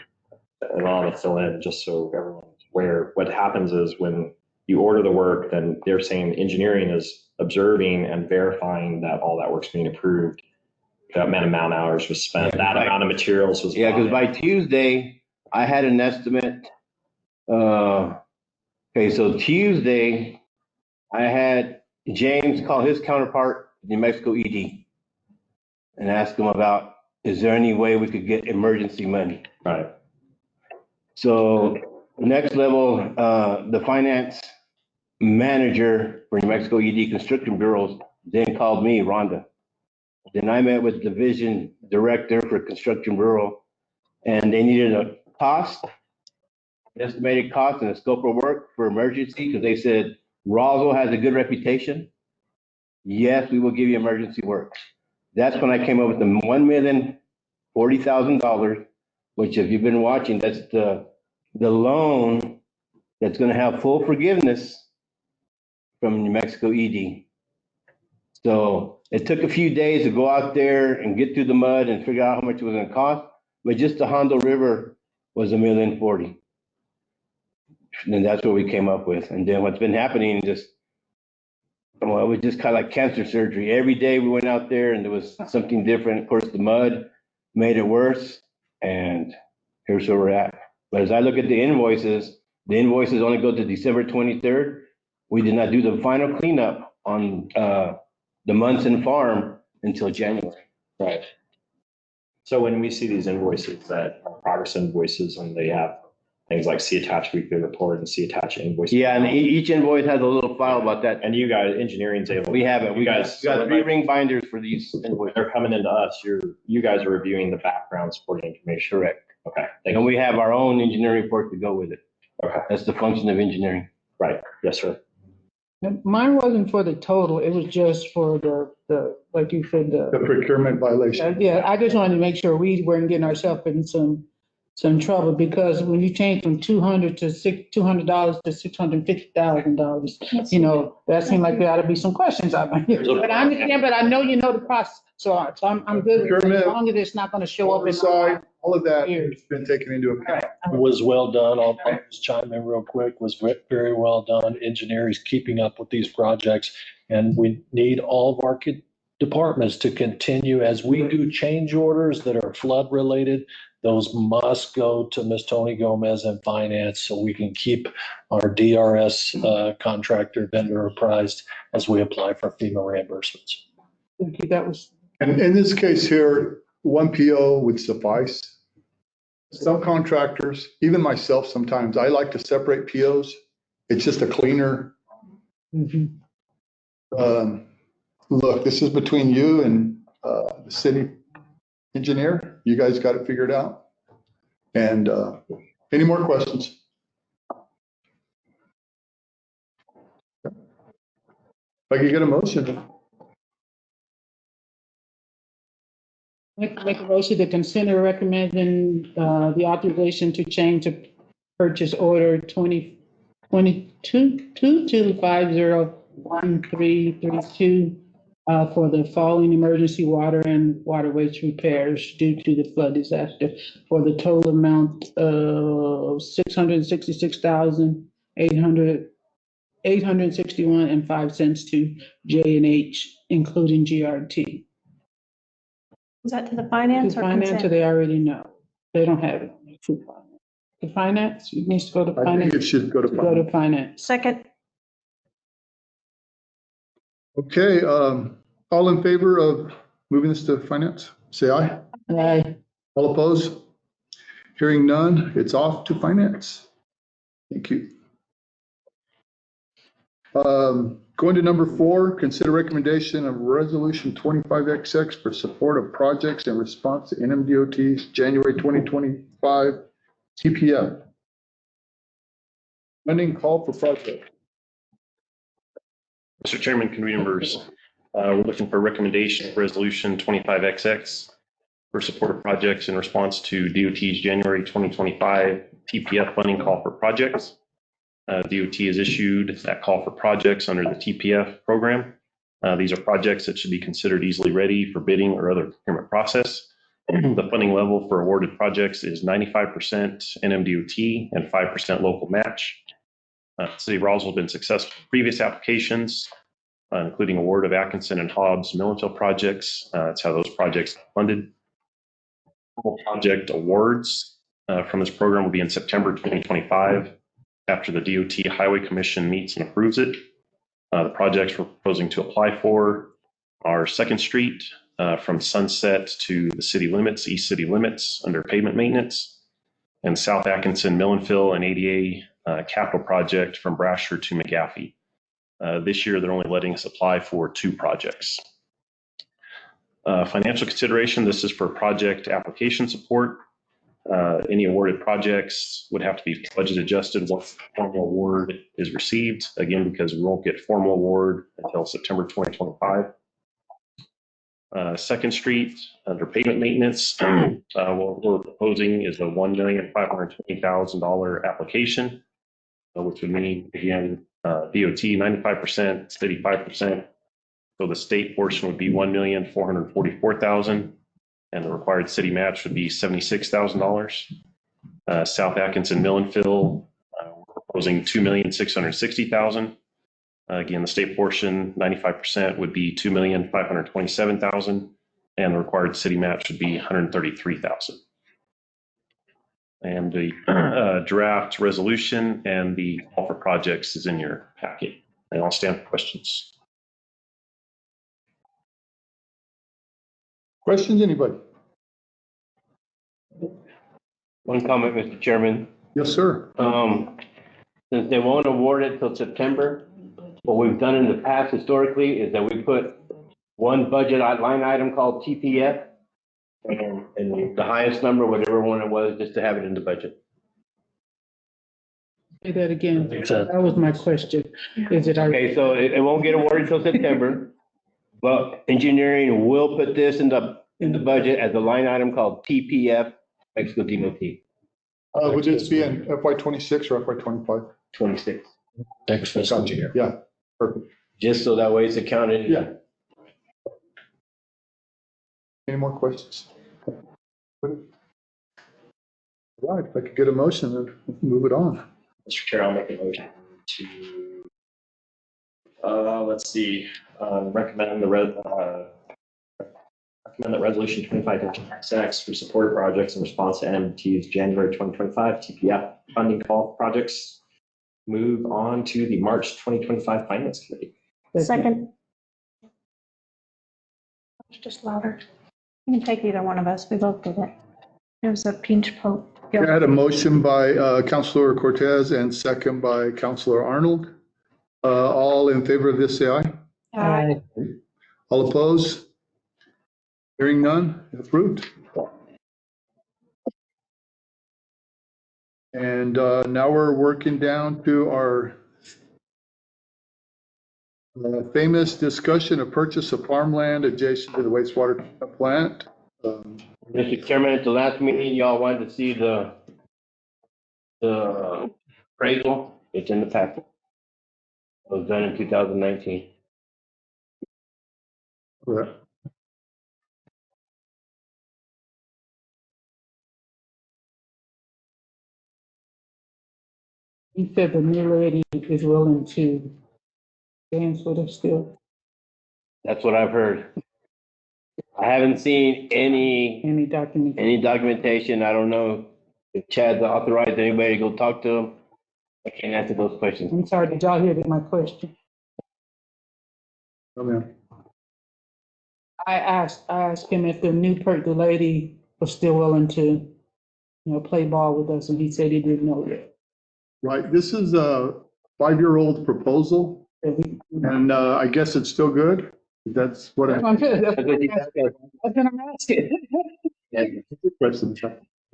and I'll fill in just so everyone's aware, what happens is when you order the work, then they're saying engineering is observing and verifying that all that work's being approved. That amount of hours was spent, that amount of materials was. Yeah, because by Tuesday, I had an estimate. Okay, so Tuesday, I had James call his counterpart, New Mexico ED, and ask him about, is there any way we could get emergency money? Right. So next level, the finance manager for New Mexico ED Construction Bureaus then called me, Rhonda. Then I met with division director for Construction Bureau, and they needed a cost, estimated cost and a scope of work for emergency, because they said Roswell has a good reputation. Yes, we will give you emergency work. That's when I came up with the $1,040,000, which if you've been watching, that's the loan that's going to have full forgiveness from New Mexico ED. So it took a few days to go out there and get through the mud and figure out how much it was going to cost. But just the Hondo River was $1,040,000. And that's what we came up with. And then what's been happening it was just kind of like cancer surgery. Every day we went out there and there was something different. Of course, the mud made it worse. And here's where we're at. But as I look at the invoices only go to December 23rd. We did not do the final cleanup on the Munson farm until January. Right. So when we see these invoices that are progress invoices and they have things like see attached weekly report and see attached invoice. Yeah, and each invoice has a little file about that. And you guys, engineering's able. We have it. We got 3 ring binders for these invoices. They're coming into us. You guys are reviewing the background supporting information. Correct. Okay. And we have our own engineering report to go with it. Okay. That's the function of engineering. Right. Yes, sir. Mine wasn't for the total, it was just for the like you said, The procurement violation. yeah, I just wanted to make sure we weren't getting ourselves in some trouble, because when you change from $200 to $600 to $650,000, you know, that seemed like there ought to be some questions out there. But I understand, but I know you know the process, so I'm good with it, as long as it's not gonna show up in. Oversight, all of that has been taken into account. Was well done. I'll just chime in real quick. Was very well done. Engineering is keeping up with these projects, and we need all of our departments to continue as we do change orders that are flood related. Those must go to Ms. Tony Gomez and finance so we can keep our DRS contractor vendor apprised as we apply for FEMA reimbursements. That was. And in this case here, one PO would suffice. Some contractors, even myself sometimes, I like to separate POs. It's just a cleaner. Look, this is between you and the city engineer. You guys got it figured out. And any more questions? If I could get a motion. Make a motion to consider recommending the authorization to change the purchase order 2022 to 501332 for the following emergency water and waterways repairs due to the flood disaster for the total amount of $861.05 to J&H, including GRT. Is that to the To finance or finance, or consent? they already know? They don't have it. To finance. To finance, it needs to go to I think finance. it should go to. Go to finance. Second, Okay, all in favor of moving this to finance, say aye. Aye. All opposed? Hearing none, it's off to finance. Thank you. Going to number 4, consider recommendation of resolution 25XX for support of projects in response to NMDOT's January 2025 TPF. Funding call for project. Mr. Chairman, committee members, we're looking for a recommendation of resolution 25XX for support of projects in response to DOT's January 2025 TPF funding call for projects. DOT has issued that call for projects under the TPF program. These are projects that should be considered easily ready for bidding or other procurement process. The funding level for awarded projects is 95% NMDOT and 5% local match. City of Roswell has been successful in previous applications, including award of Atkinson and Hobbs Millenville projects. That's how those projects are funded. Project awards from this program will be in September 2025 after the DOT Highway Commission meets and approves it. The projects we're proposing to apply for are 2nd Street from Sunset to the city limits, east city limits under pavement maintenance, and South Atkinson Millenville and ADA capital project from Brasher to McGaffey. This year, they're only letting us apply for 2 projects. Financial consideration, this is for project application support. Any awarded projects would have to be budget adjusted once the formal award is received, again, because we won't get formal award until September 2025. 2nd Street, under pavement maintenance, what we're proposing is a $1,520,000 application, which would mean, again, DOT 95%, city 5%. So the state portion would be $1,444,000, and the required city match would be $76,000. South Atkinson Millenville, we're proposing $2,660,000. Again, the state portion, 95% would be $2,527,000, and the required city match would be $133,000. And the draft resolution and the call for projects is in your packet. And I'll stand for questions. Questions, anybody? One comment, Mr. Chairman. Yes, sir. Since they won't award it till September, what we've done in the past historically is that we put one budget line item called TPF and the highest number, whatever one it was, just to have it in the budget. Say that again. That was my question. Is it? Okay, so it won't get awarded till September. Well, engineering will put this in the budget as a line item called TPF, Mexico DOT. Would this be in FY26 or FY25? 26. next fiscal year. Yeah, perfect. Just so that way it's accounted. Yeah. Any more questions? All right, if I could get a motion, then move it on. Mr. Chair, I'll make a motion to, let's see, recommend that resolution 25-XX for supported projects in response to NMDOT's January 2025 TPF funding call projects move on to the March 2025 Finance Committee. second. Just louder. You can take either one of us. We both did it. It was a pinch poke. I had a motion by Councilor Cortez and second by Councilor Arnold. All in favor of this, say aye. Aye. All opposed? Hearing none, approved. And now we're working down to our famous discussion of purchase of farmland adjacent to the wastewater plant. Mr. Chairman, at the last meeting, y'all wanted to see the appraisal. It's in the packet. It was done in 2019. Correct. He said the new lady is willing to dance with us still. That's what I've heard. I haven't seen any documentation. I don't know if Chad's authorized anybody to go talk to him. I can't answer those questions. I'm sorry, did y'all hear my question? Come in. I asked him if the the lady was still willing to, play ball with us, and he said he didn't know yet. Right, this is a 5-year-old proposal, and I guess it's still good? That's what I. I'm good. That's what I'm asking.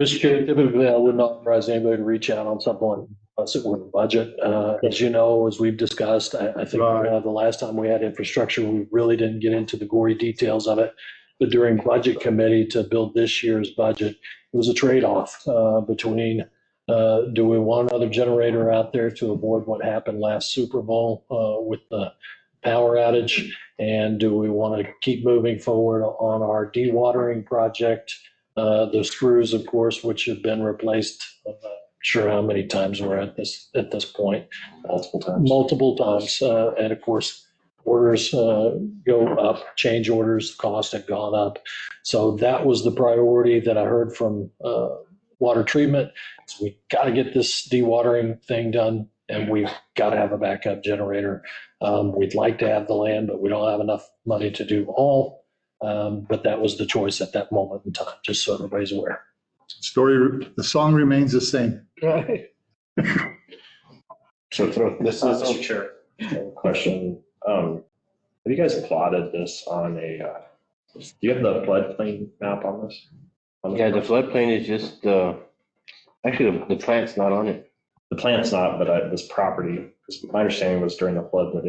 Mr. Chair, typically I wouldn't authorize anybody to reach out on something unless it were a budget. As you know, as we've discussed, I think the last time we had infrastructure, we really didn't get into the gory details of it. But during budget committee to build this year's budget, it was a trade-off between do we want another generator out there to avoid what happened last Super Bowl with the power outage? And do we want to keep moving forward on our dewatering project? The screws, of course, which have been replaced, I'm not sure how many times we're at this point. Multiple times. And of course, orders go up, change orders, cost have gone up. So that was the priority that I heard from water treatment. So we got to get this dewatering thing done, and we've got to have a backup generator. We'd like to have the land, but we don't have enough money to do all. But that was the choice at that moment in time, just so everybody's aware. The song remains the same. Right. So this is Mr. Chair. Question. Have you guys plotted this on a, do you have the floodplain map on this? Yeah, the floodplain is just, actually, the plant's not on it. The plant's not, but this property, because my understanding was during the flood that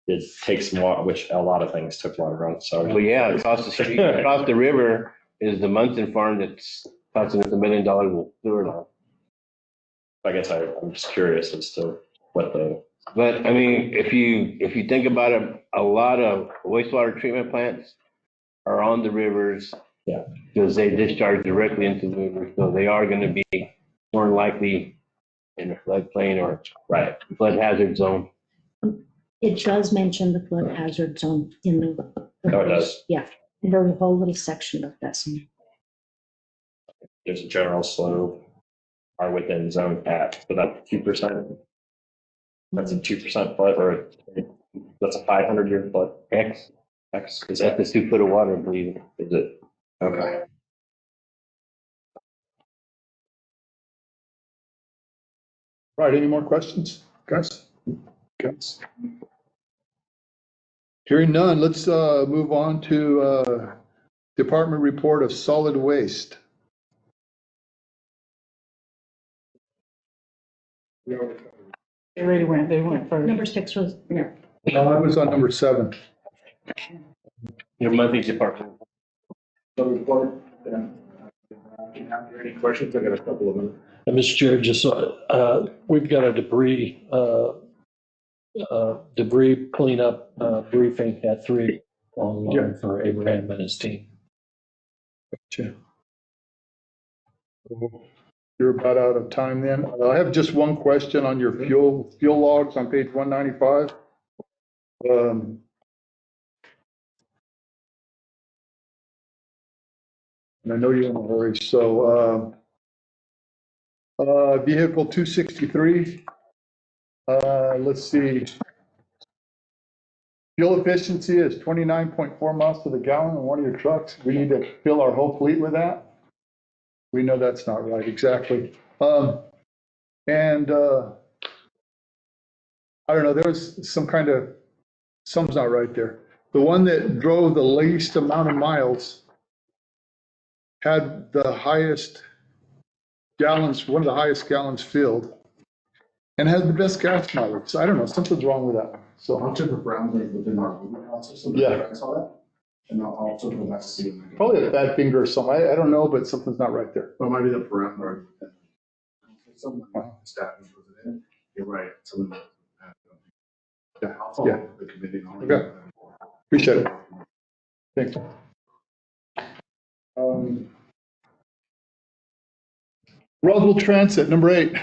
it takes some water, which a lot of things took water on. So, Well, yeah, across the street, across the river is the Munson farm that's costing us $1 million of sewer now. I guess I'm just curious as to what the. But I mean, if you think about it, a lot of wastewater treatment plants are on the rivers. Yeah. Because they discharge directly into the river, so they are going to be more likely in a floodplain or flood hazard zone. It does mention the flood hazard zone in the. Oh, it does? Yeah, there's a whole little section of that. There's a general slope are within zone at, so that's 2%. That's a 2% flood, or that's a 500-year flood. X. Is That's a 2 foot of water, I believe. Is it? Okay. Right, any more questions, guys? Guys? Hearing none, let's move on to Department Report of Solid Waste. They went first. Number 6 was, yeah. I was on number 7. Your monthly department. Report. Any questions? I got a couple of them. And Mr. Chair, just we've got a debris cleanup briefing at 3 online for Abraham and his team. Gotcha. You're about out of time then. I have just one question on your fuel logs on page 195. And I know you're in a hurry, so vehicle 263. Let's see. Fuel efficiency is 29.4 miles to the gallon on one of your trucks. We need to fill our whole fleet with that. We know that's not right, exactly. I don't know, there was something's not right there. The one that drove the least amount of miles had the highest gallons, one of the highest gallons filled, and had the best gas mileage. So I don't know, something's wrong with that one. So I'll check the parameters within our movement system. Yeah. I saw that. And I'll also go back to see. Probably a bad finger or something. I don't know, but something's not right there. Well, it might be the parameter. Some of the staff put it in. You're right. Some of them have. I'll follow up with the committee. Okay. Appreciate it. Thanks. Roswell Transit, number 8.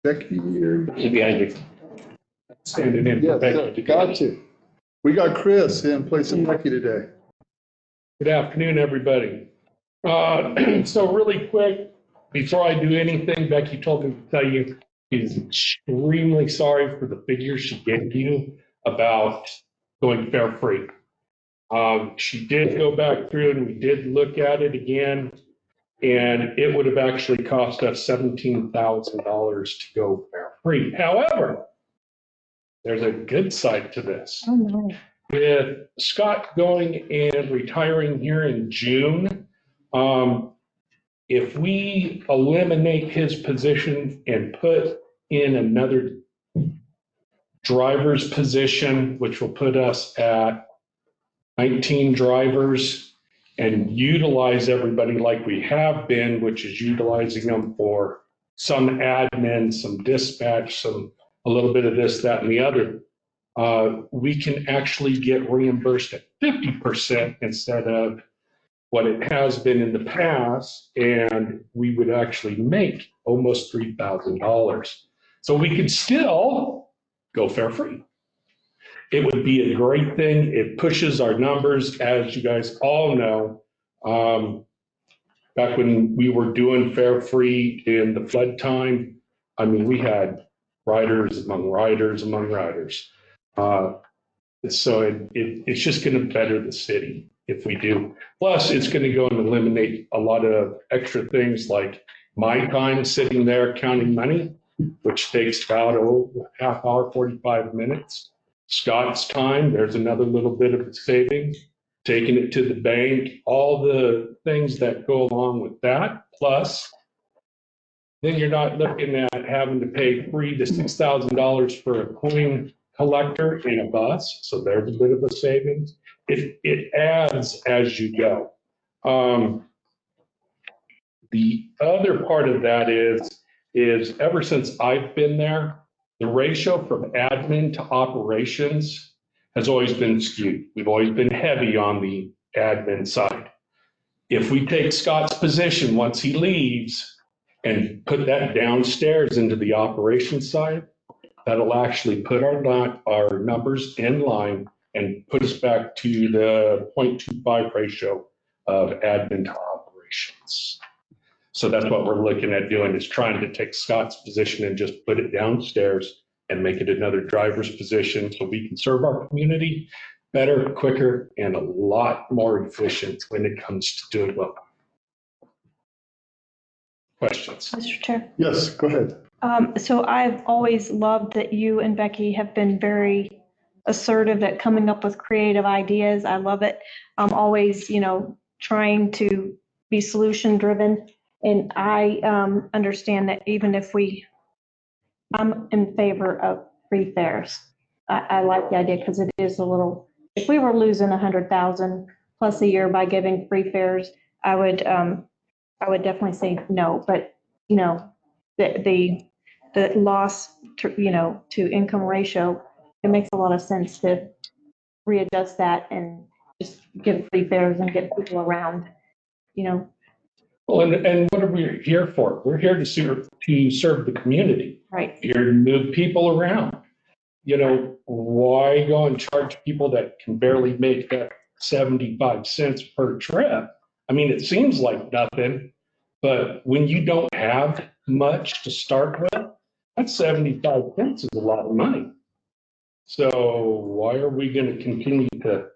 Becky, you're behind you. Standing in. Yes, got you. We got Chris in place of Becky today. Good afternoon, everybody. So really quick, before I do anything, Becky told me to tell you she's extremely sorry for the figures she gave you about going fare free. She did go back through and we did look at it again, and it would have actually cost us $17,000 to go fare free. However, there's a good side to this. Oh, no. With Scott going and retiring here in June, if we eliminate his position and put in another driver's position, which will put us at 19 drivers, and utilize everybody like we have been, which is utilizing them for some admin, some dispatch, a little bit of this, that, and the other, we can actually get reimbursed at 50% instead of what it has been in the past, and we would actually make almost $3,000. So we could still go fare free. It would be a great thing. It pushes our numbers, as you guys all know. Back when we were doing fare free in the flood time, I mean, we had riders among riders among riders. So it's just going to better the city if we do. Plus, it's going to go and eliminate a lot of extra things like my time sitting there counting money, which takes about a half hour, 45 minutes. Scott's time, there's another little bit of savings, taking it to the bank, all the things that go along with that. Plus, then you're not looking at having to pay $3,000 to $6,000 for a coin collector in a bus. So there's a bit of a savings. It adds as you go. The other part of that is ever since I've been there, the ratio from admin to operations has always been skewed. We've always been heavy on the admin side. If we take Scott's position once he leaves and put that downstairs into the operations side, that'll actually put our numbers in line and put us back to the 0.25 ratio of admin to operations. So that's what we're looking at doing, is trying to take Scott's position and just put it downstairs and make it another driver's position so we can serve our community better, quicker, and a lot more efficient when it comes to doing well. Questions? Mr. Chair. Yes, go ahead. So I've always loved that you and Becky have been very assertive at coming up with creative ideas. I love it. I'm always, trying to be solution driven. And I understand that even if I'm in favor of free fares. I like the idea because it is a little, if we were losing 100,000 plus a year by giving free fares, I would definitely say no. But, the loss to income ratio, it makes a lot of sense to readjust that and just give free fares and get people around, Well, and what are we here for? We're here to serve the community. Right. Here to move people around. Why go and charge people that can barely make that 75 cents per trip? I mean, it seems like nothing, but when you don't have much to start with, that 75 cents is a lot of money. So why are we going to continue to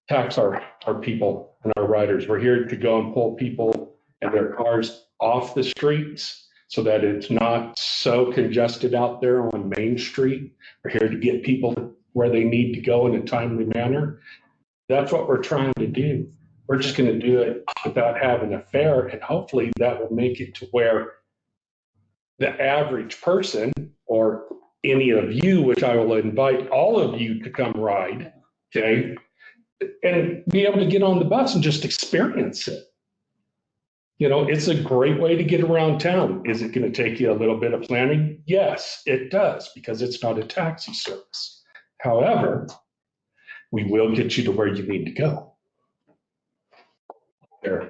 tax our people and our riders? We're here to go and pull people and their cars off the streets so that it's not so congested out there on Main Street. We're here to get people where they need to go in a timely manner. That's what we're trying to do. We're just going to do it without having a fare, and hopefully that will make it to where the average person, or any of you, which I will invite all of you to come ride, okay, and be able to get on the bus and just experience it. It's a great way to get around town. Is it going to take you a little bit of planning? Yes, it does, because it's not a taxi service. However, we will get you to where you need to go. Sure.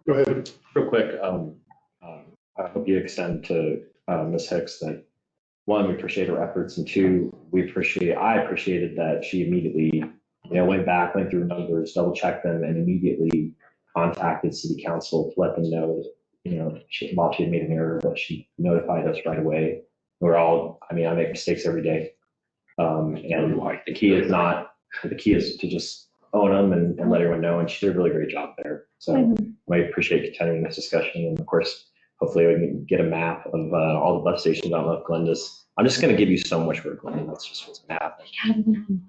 Go ahead. Real quick, I hope you extend to Ms. Hicks that, one, we appreciate her efforts, and two, I appreciated that she immediately went back, went through numbers, double checked them, and immediately contacted city council to let them know that, while she had made an error, that she notified us right away. We're all, I make mistakes every day. And the key is to just own them and let everyone know. And she did a really great job there. So I appreciate continuing this discussion. And of course, hopefully we can get a map of all the bus stations. I don't know if Glenda's, I'm just going to give you so much for Glenda. That's just what's going to happen.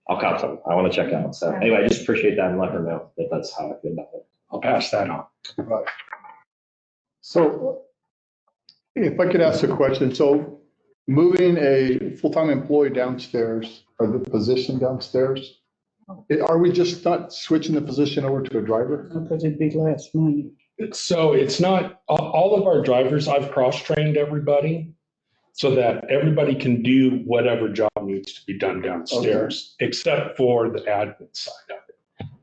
I'll cop some. I want to check out. So anyway, I just appreciate that and let her know that that's how I feel about it. I'll pass that on. Right. So if I could ask a question, so moving a full-time employee downstairs or the position downstairs, are we just not switching the position over to a driver? Because it'd be less money. So it's not, all of our drivers, I've cross-trained everybody so that everybody can do whatever job needs to be done downstairs, except for the admin side of it.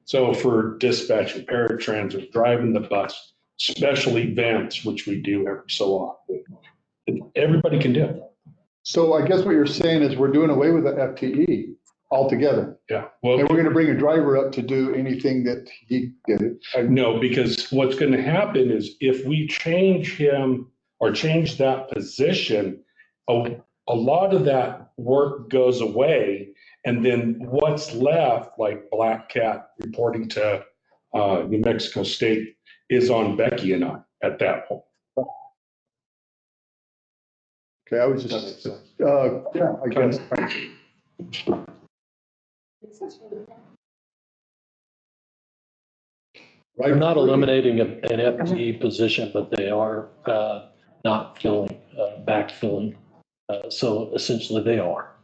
So for dispatch and paratransit, driving the bus, special events, which we do every so often, everybody can do it. So I guess what you're saying is we're doing away with the FTE altogether. Yeah. And we're going to bring a driver up to do anything that he did. No, because what's going to happen is if we change him or change that position, a lot of that work goes away. And then what's left, like Black Cat reporting to New Mexico State, is on Becky and I at that point. Okay, I was just, yeah, I guess. They're not eliminating an FTE position, but they are not filling, backfilling. So essentially they are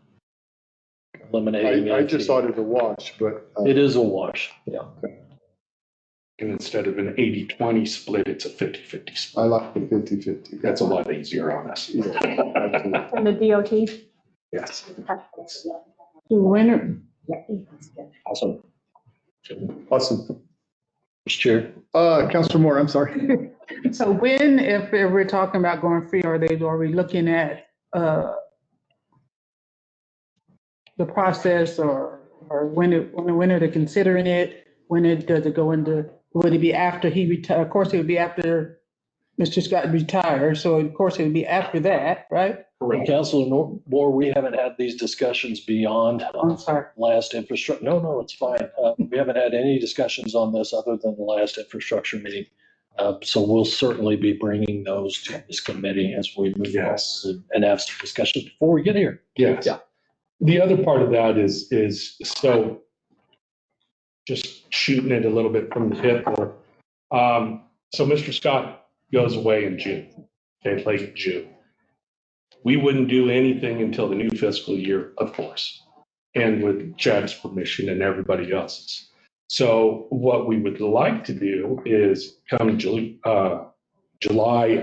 eliminating. I just thought it was a wash, but. It is a wash, yeah. And instead of an 80-20 split, it's a 50-50 split. I like the 50-50. That's a lot easier on us. Yeah, absolutely. From the DOT? Yes. Winter, Awesome. Awesome. Mr. Chair. Councilor Moore, I'm sorry. so when, if we're talking about going free, are we looking at the process or when are they considering it? Does it go into, would it be after he retire? Of course, it would be after Mr. Scott retired. So of course it would be after that, right? Correct. Councilor Moore, we haven't had these discussions beyond last infrastructure. No, it's fine. We haven't had any discussions on this other than the last infrastructure meeting. So we'll certainly be bringing those to this committee as we move on and have some discussions before we get here. Yes. Yeah. The other part of that is so just shooting it a little bit from the hip. So Mr. Scott goes away in June, okay, late June. We wouldn't do anything until the new fiscal year, of course, and with Chad's permission and everybody else's. So what we would like to do is come July,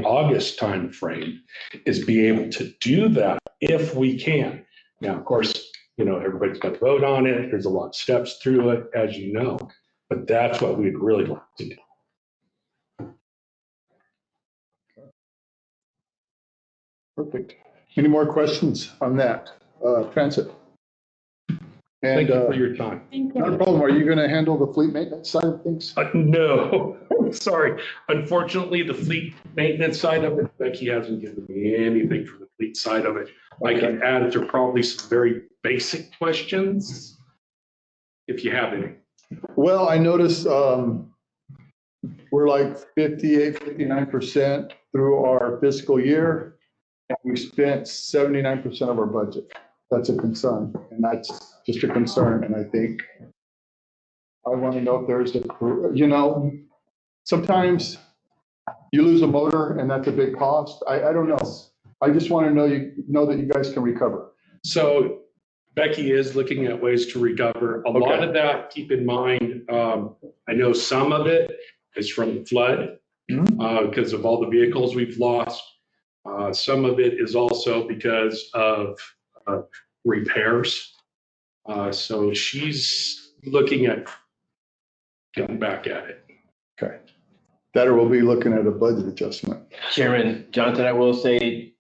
August timeframe is be able to do that if we can. Now, of course, everybody's got to vote on it. There's a lot of steps through it, as you know, but that's what we'd really like to do. Perfect. Any more questions on that? Transit. Thank you for your time. Not a problem. Are you going to handle the fleet maintenance side of things? No, sorry. Unfortunately, the fleet maintenance side of it, Becky hasn't given me anything for the fleet side of it. I can add to probably some very basic questions if you have any. Well, I noticed we're like 58, 59% through our fiscal year. And we spent 79% of our budget. That's a concern, and that's just a concern. And I think I want to know if there's sometimes you lose a motor and that's a big cost. I don't know. I just want to know that you guys can recover. So Becky is looking at ways to recover. A lot of that, keep in mind, I know some of it is from the flood because of all the vehicles we've lost. Some of it is also because of repairs. So she's looking at getting back at it. Okay. That or we'll be looking at a budget adjustment. Chairman Johnson, I will say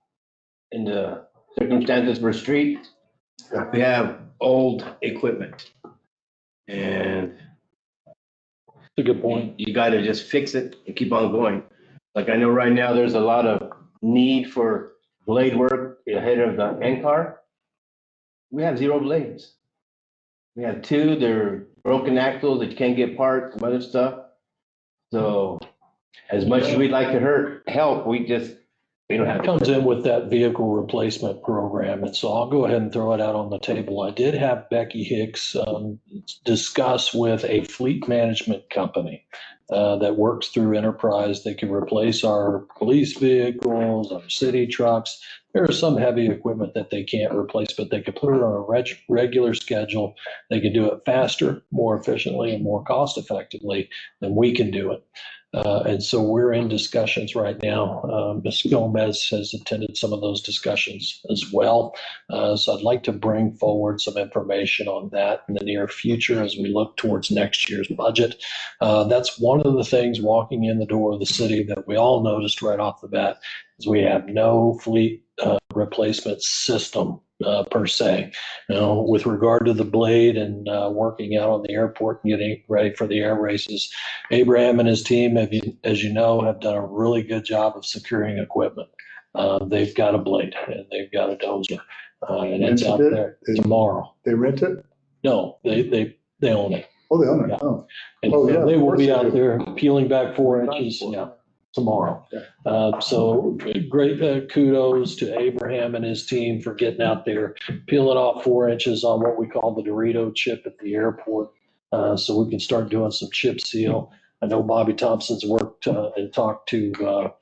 in the circumstances for street, we have old equipment. And That's a good point. you gotta just fix it and keep on going. Like I know right now, there's a lot of need for blade work ahead of the end car. We have 0 blades. We have 2, they're broken axles that you can't get parts, some other stuff. So as much as we'd like to help, we don't have. It comes in with that vehicle replacement program, and so I'll go ahead and throw it out on the table. I did have Becky Hicks discuss with a fleet management company that works through Enterprise. They can replace our police vehicles, our city trucks. There is some heavy equipment that they can't replace, but they can put it on a regular schedule. They can do it faster, more efficiently, and more cost effectively than we can do it. And so we're in discussions right now. Ms. Gomez has attended some of those discussions as well. So I'd like to bring forward some information on that in the near future as we look towards next year's budget. That's one of the things walking in the door of the city that we all noticed right off the bat is we have no fleet replacement system per se. With regard to the blade and working out on the airport and getting ready for the air races, Abraham and his team, as you know, have done a really good job of securing equipment. They've got a blade and they've got a dozer, and it's out there tomorrow. They rent it? No, they own it. Oh, they own it. Yeah. Oh. And Oh, yeah, they of will course be they out do. there peeling back 4 inches, tomorrow. So great kudos to Abraham and his team for getting out there, peeling off 4 inches on what we call the Dorito chip at the airport. So we can start doing some chip seal. I know Bobby Thompson's worked and talked to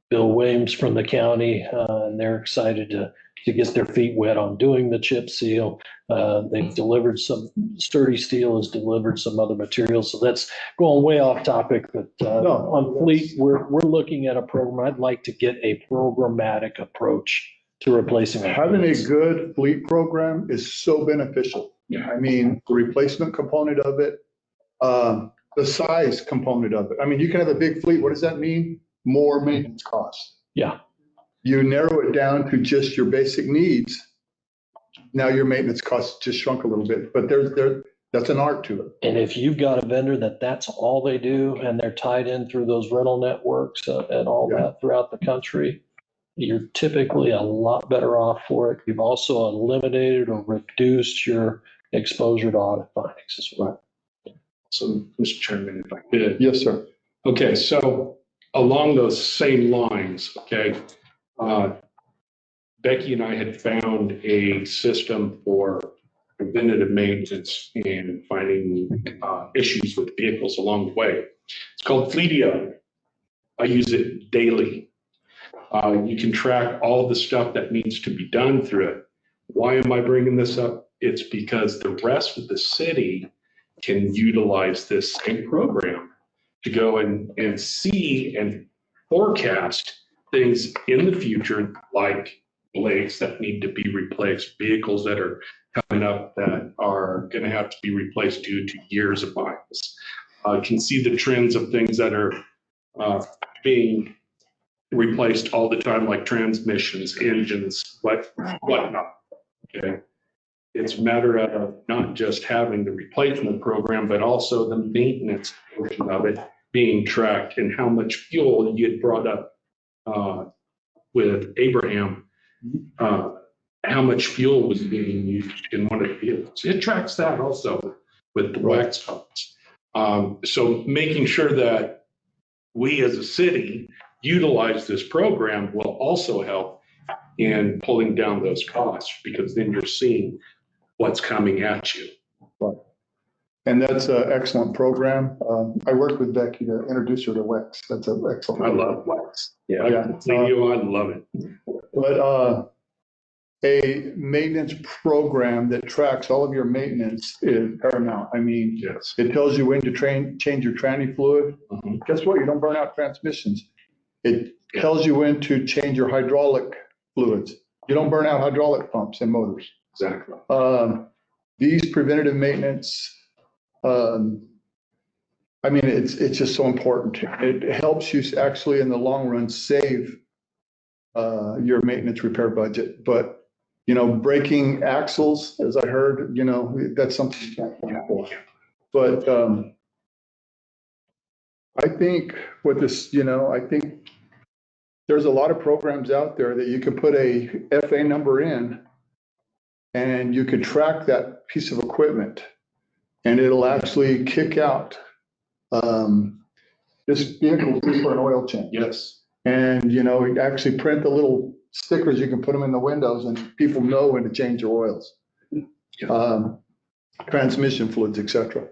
Bill Williams from the county, and they're excited to get their feet wet on doing the chip seal. They've delivered some Sturdy Steel has delivered some other materials. So that's going way off topic, but on fleet, we're looking at a program. I'd like to get a programmatic approach to replacing. Having a good fleet program is so beneficial. I mean, the replacement component of it, the size component of it. I mean, you can have a big fleet. What does that mean? More maintenance costs. Yeah. You narrow it down to just your basic needs. Now your maintenance costs just shrunk a little bit, but that's an art to it. And if you've got a vendor that's all they do and they're tied in through those rental networks and all that throughout the country, you're typically a lot better off for it. You've also eliminated or reduced your exposure to audit findings as well. So, Mr. Chairman, if I could. Yes, sir. Okay, so along those same lines, okay, Becky and I had found a system for preventative maintenance and finding issues with vehicles along the way. It's called Fleetio. I use it daily. You can track all the stuff that needs to be done through it. Why am I bringing this up? It's because the rest of the city can utilize this same program to go and see and forecast things in the future, like blades that need to be replaced, vehicles that are coming up that are going to have to be replaced due to years of miles. Can see the trends of things that are being replaced all the time, like transmissions, engines, whatnot. Okay. It's a matter of not just having the replacement program, but also the maintenance portion of it being tracked and how much fuel you had brought up with Abraham, how much fuel was being used in one of the vehicles. It tracks that also with the wax pumps. So making sure that we as a city utilize this program will also help in pulling down those costs, because then you're seeing what's coming at you. Right. And that's an excellent program. I worked with Becky to introduce her to WEX. That's an excellent. I love WEX. Yeah, I love it. But a maintenance program that tracks all of your maintenance is paramount. I mean, yes. It tells you when to change your tranny fluid. Guess what? You don't burn out transmissions. It tells you when to change your hydraulic fluids. You don't burn out hydraulic pumps and motors. Exactly. These preventative maintenance, I mean, it's just so important. It helps you actually in the long run save your maintenance repair budget. But, breaking axles, as I heard, that's something you can't plan for. But I think what this, I think there's a lot of programs out there that you can put a FA number in and you can track that piece of equipment and it'll actually kick out this vehicle due for an oil change. Yes. And, you actually print the little stickers, you can put them in the windows and people know when to change their oils. Transmission fluids, et cetera.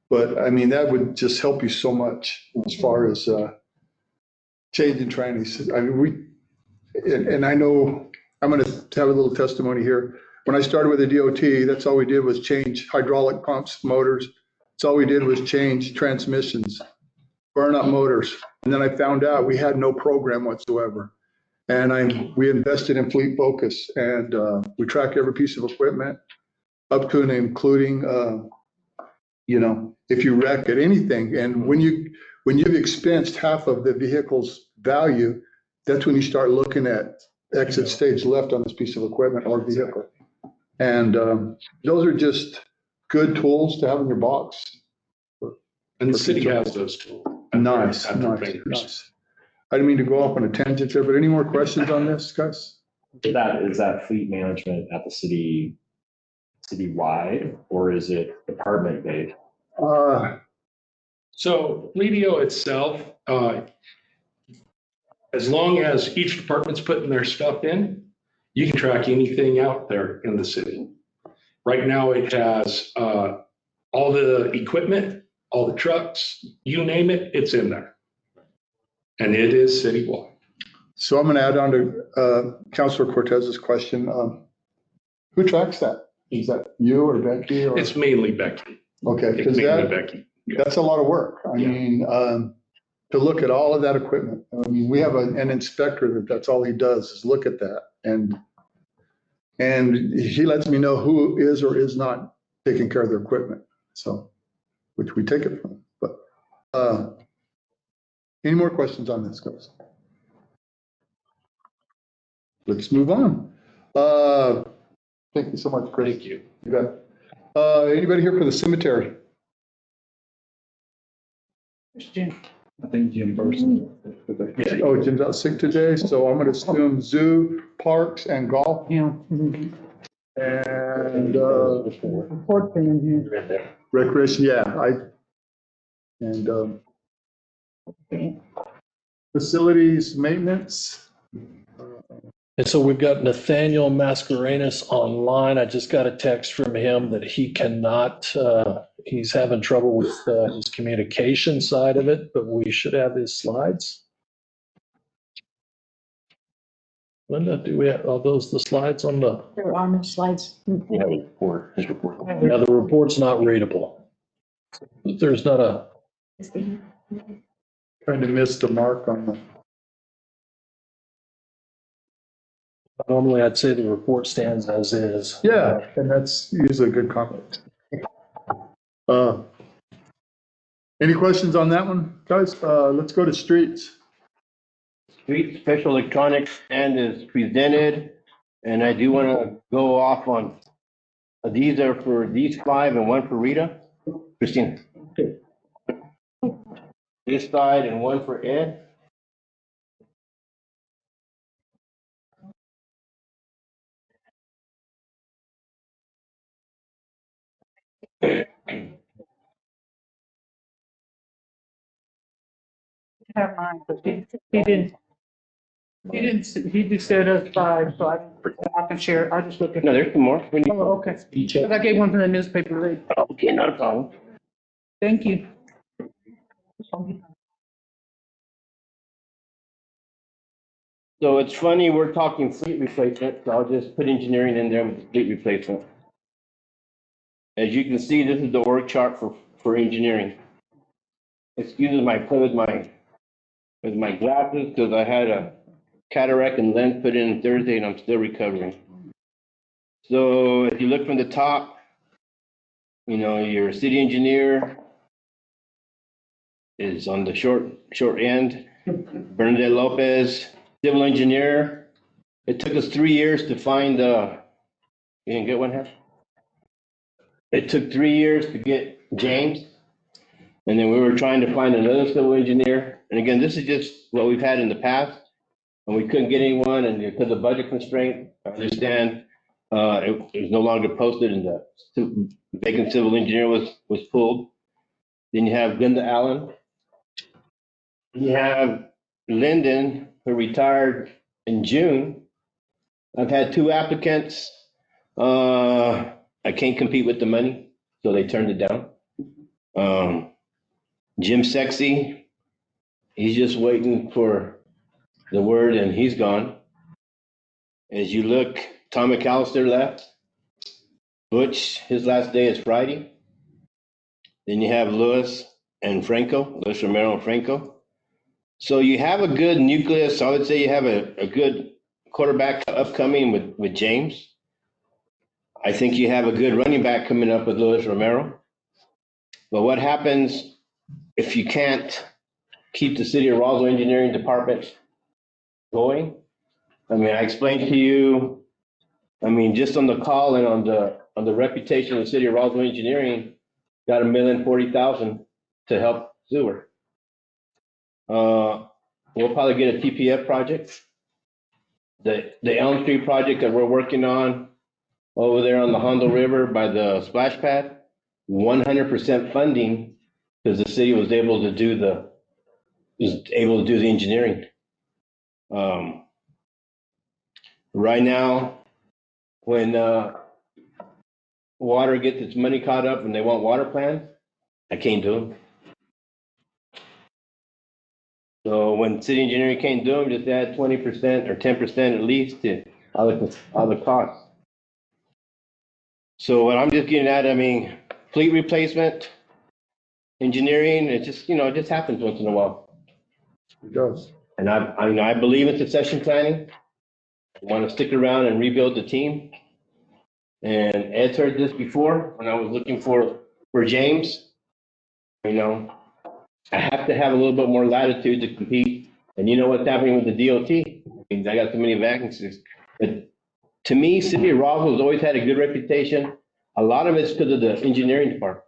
But I mean, that would just help you so much as far as changing trannies. I mean, and I know I'm going to have a little testimony here. When I started with the DOT, that's all we did was change hydraulic pumps, motors. That's all we did was change transmissions, burn up motors. And then I found out we had no program whatsoever. And we invested in Fleet Focus and we track every piece of equipment up to and including, if you wreck at anything. And when you've expensed half of the vehicle's value, that's when you start looking at exit stage left on this piece of equipment or vehicle. And those are just good tools to have in your box. And the city has those tools. Nice. I didn't mean to go off on a tangent there, but any more questions on this, guys? Is that fleet management at the citywide, or is it department based? So Fleetio itself, as long as each department's putting their stuff in, you can track anything out there in the city. Right now it has all the equipment, all the trucks, you name it, it's in there. And it is citywide. So I'm going to add on to Councilor Cortez's question. Who tracks that? Is that you or Becky? Or? It's mainly Becky. Okay, because Becky. That's a lot of work. I mean, to look at all of that equipment. I mean, we have an inspector that's all he does is look at that. And he lets me know who is or is not taking care of their equipment. So, which we take it from. But any more questions on this, guys? Let's move on. Thank you so much, Chris. Thank you. You bet. Anybody here for the cemetery? Jim. I think Jim Burson. Oh, Jim's out sick today, so I'm going to assume zoo, parks, and golf. Yeah. And Report thing in here. recreation, facilities maintenance. And so we've got Nathaniel Mascarenas online. I just got a text from him that he cannot, he's having trouble with his communication side of it, but we should have his slides. Linda, do we have, are those the slides on the? There are no slides. Yeah, report. His report. Yeah, the report's not readable. There's not a. Trying to miss the mark on the. Normally, I'd say the report stands as is. Yeah, and that's usually a good comment. Any questions on that one, guys? Let's go to streets. Street special electronics stand is presented, and I do want to go off on, these are for these 5 and 1 for Rita. Christina. This side and 1 for Ed. Have mine, but he just said us 5, so I can share. I just look at. No, there's some more. Oh, okay. Because I gave one from the newspaper. Okay, not a problem. Thank you. So it's funny, we're talking fleet replacement, so I'll just put engineering in there with the fleet replacement. As you can see, this is the org chart for engineering. Excuse my play with my glasses because I had a cataract and lens put in Thursday and I'm still recovering. So if you look from the top, your city engineer is on the short end. Bernadette Lopez, civil engineer. It took us 3 years to find you didn't get one here? It took 3 years to get James. And then we were trying to find another civil engineer. And again, this is just what we've had in the past. And we couldn't get anyone, and because of budget constraint, I understand, it was no longer posted, and the vacant civil engineer was pulled. Then you have Linda Allen. You have Lyndon, who retired in June. I've had 2 applicants. I can't compete with the money, so they turned it down. Jim Sexy, he's just waiting for the word, and he's gone. As you look, Tom McAllister left. Butch, his last day is Friday. Then you have Louis Romero and Franco. So you have a good nucleus. I would say you have a good quarterback upcoming with James. I think you have a good running back coming up with Louis Romero. But what happens if you can't keep the city of Roswell engineering department going? I mean, I explained to you, I mean, just on the call and on the reputation of the city of Roswell engineering, got $1,040,000 to help sewer. We'll probably get a TPF project. The Elm Street project that we're working on over there on the Hondo River by the splash pad, 100% funding, because the city was able to do the engineering. Right now, when water gets its money caught up and they want water plans, I can't do them. So when city engineering can't do them, just add 20% or 10% at least to all the costs. So what I'm just getting at, I mean, fleet replacement, engineering, it just happens once in a while. It does. And I believe in succession planning. I want to stick around and rebuild the team. And Ed's heard this before when I was looking for James. I have to have a little bit more latitude to compete. And you know what's happening with the DOT? I mean, I got so many vacancies. But to me, City of Roswell has always had a good reputation. A lot of it's because of the engineering department.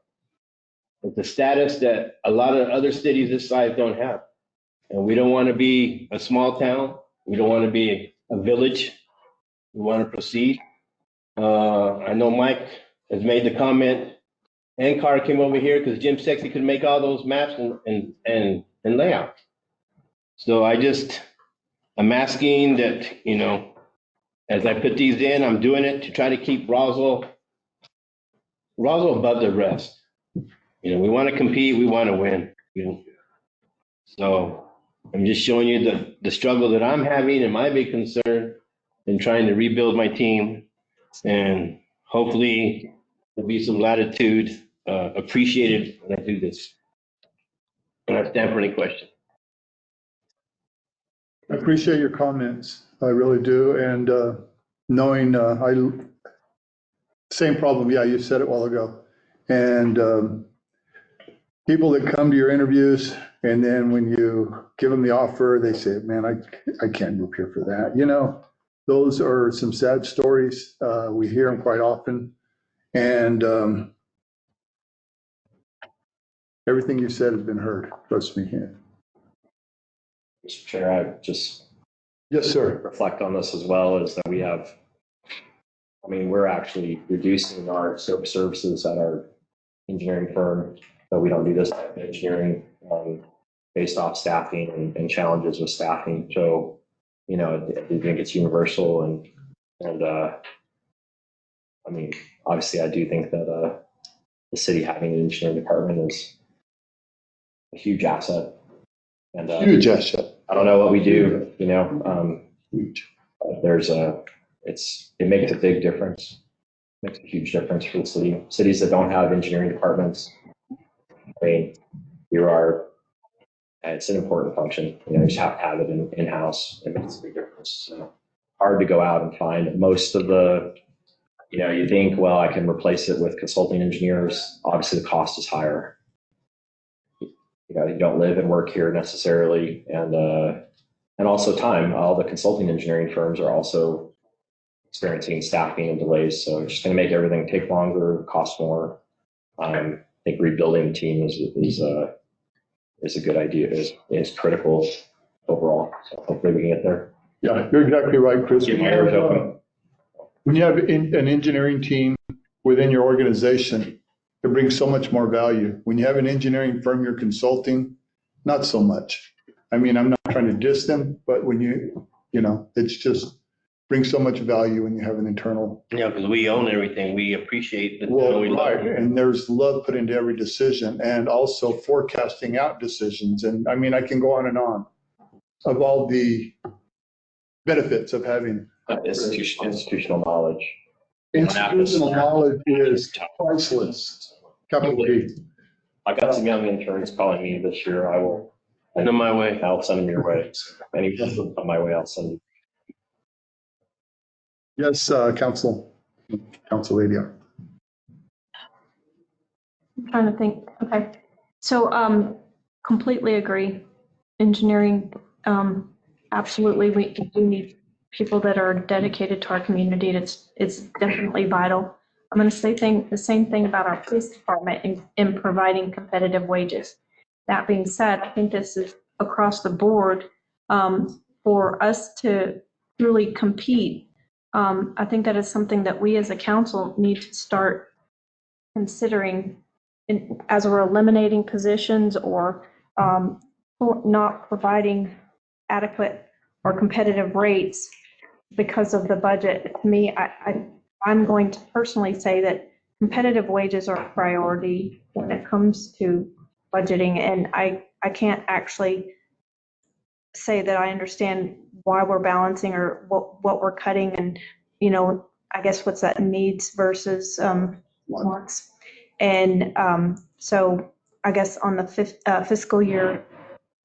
It's the status that a lot of other cities this size don't have. And we don't want to be a small town. We don't want to be a village. We want to proceed. I know Mike has made the comment, NCAR came over here because Jim Sexy could make all those maps and layout. So I'm asking that, as I put these in, I'm doing it to try to keep Roswell above the rest. We want to compete, we want to win. So I'm just showing you the struggle that I'm having and my big concern in trying to rebuild my team. And hopefully there'll be some latitude appreciated when I do this. And I stand for any question. I appreciate your comments. I really do. And knowing same problem. Yeah, you said it a while ago. And people that come to your interviews, and then when you give them the offer, they say, man, I can't move here for that. Those are some sad stories. We hear them quite often. And everything you said has been heard. Trust me. Mr. Chair, I just yes, sir. Reflect on this as well, is that we're actually reducing our scope of services at our engineering firm, but we don't do this type of engineering based off staffing and challenges with staffing. So, I do think it's universal, and obviously I do think that the city having an engineering department is a huge asset. And huge asset. I don't know what we do, huge. It makes a big difference. It makes a huge difference for the city. Cities that don't have engineering departments, it's an important function. You just have to have it in-house. It makes a big difference. So hard to go out and find most of the, you think, well, I can replace it with consulting engineers. Obviously the cost is higher. You don't live and work here necessarily. And also time. All the consulting engineering firms are also experiencing staffing and delays. So it's just going to make everything take longer, cost more. think rebuilding the team is a good idea, is critical overall. So hopefully we can get there. Yeah, you're exactly right, Chris. Keep my ears open. When you have an engineering team within your organization, it brings so much more value. When you have an engineering firm you're consulting, not so much. I mean, I'm not trying to diss them, but when it's just brings so much value when you have an internal. Yeah, because we own everything. We appreciate the. Well, we love right, it. and there's love put into every decision, and also forecasting out decisions. And I mean, I can go on and on of all the benefits of having. Institutional knowledge. Institutional knowledge is priceless. Capital P. I got some young interns calling me this year. I will. Send them my way. I'll send them your way. Any on my way, I'll send you. Yes, Council Lady. I'm trying to think. Okay. So, completely agree. Engineering, absolutely. We do need people that are dedicated to our community. It's definitely vital. I'm going to say the same thing about our police department in providing competitive wages. That being said, I think this is across the board for us to really compete. I think that is something that we as a council need to start considering as we're eliminating positions or not providing adequate or competitive rates because of the budget. To me, I'm going to personally say that competitive wages are a priority when it comes to budgeting, and I can't actually say that I understand why we're balancing or what we're cutting, and I guess what's that needs versus wants. And so I guess on the fiscal year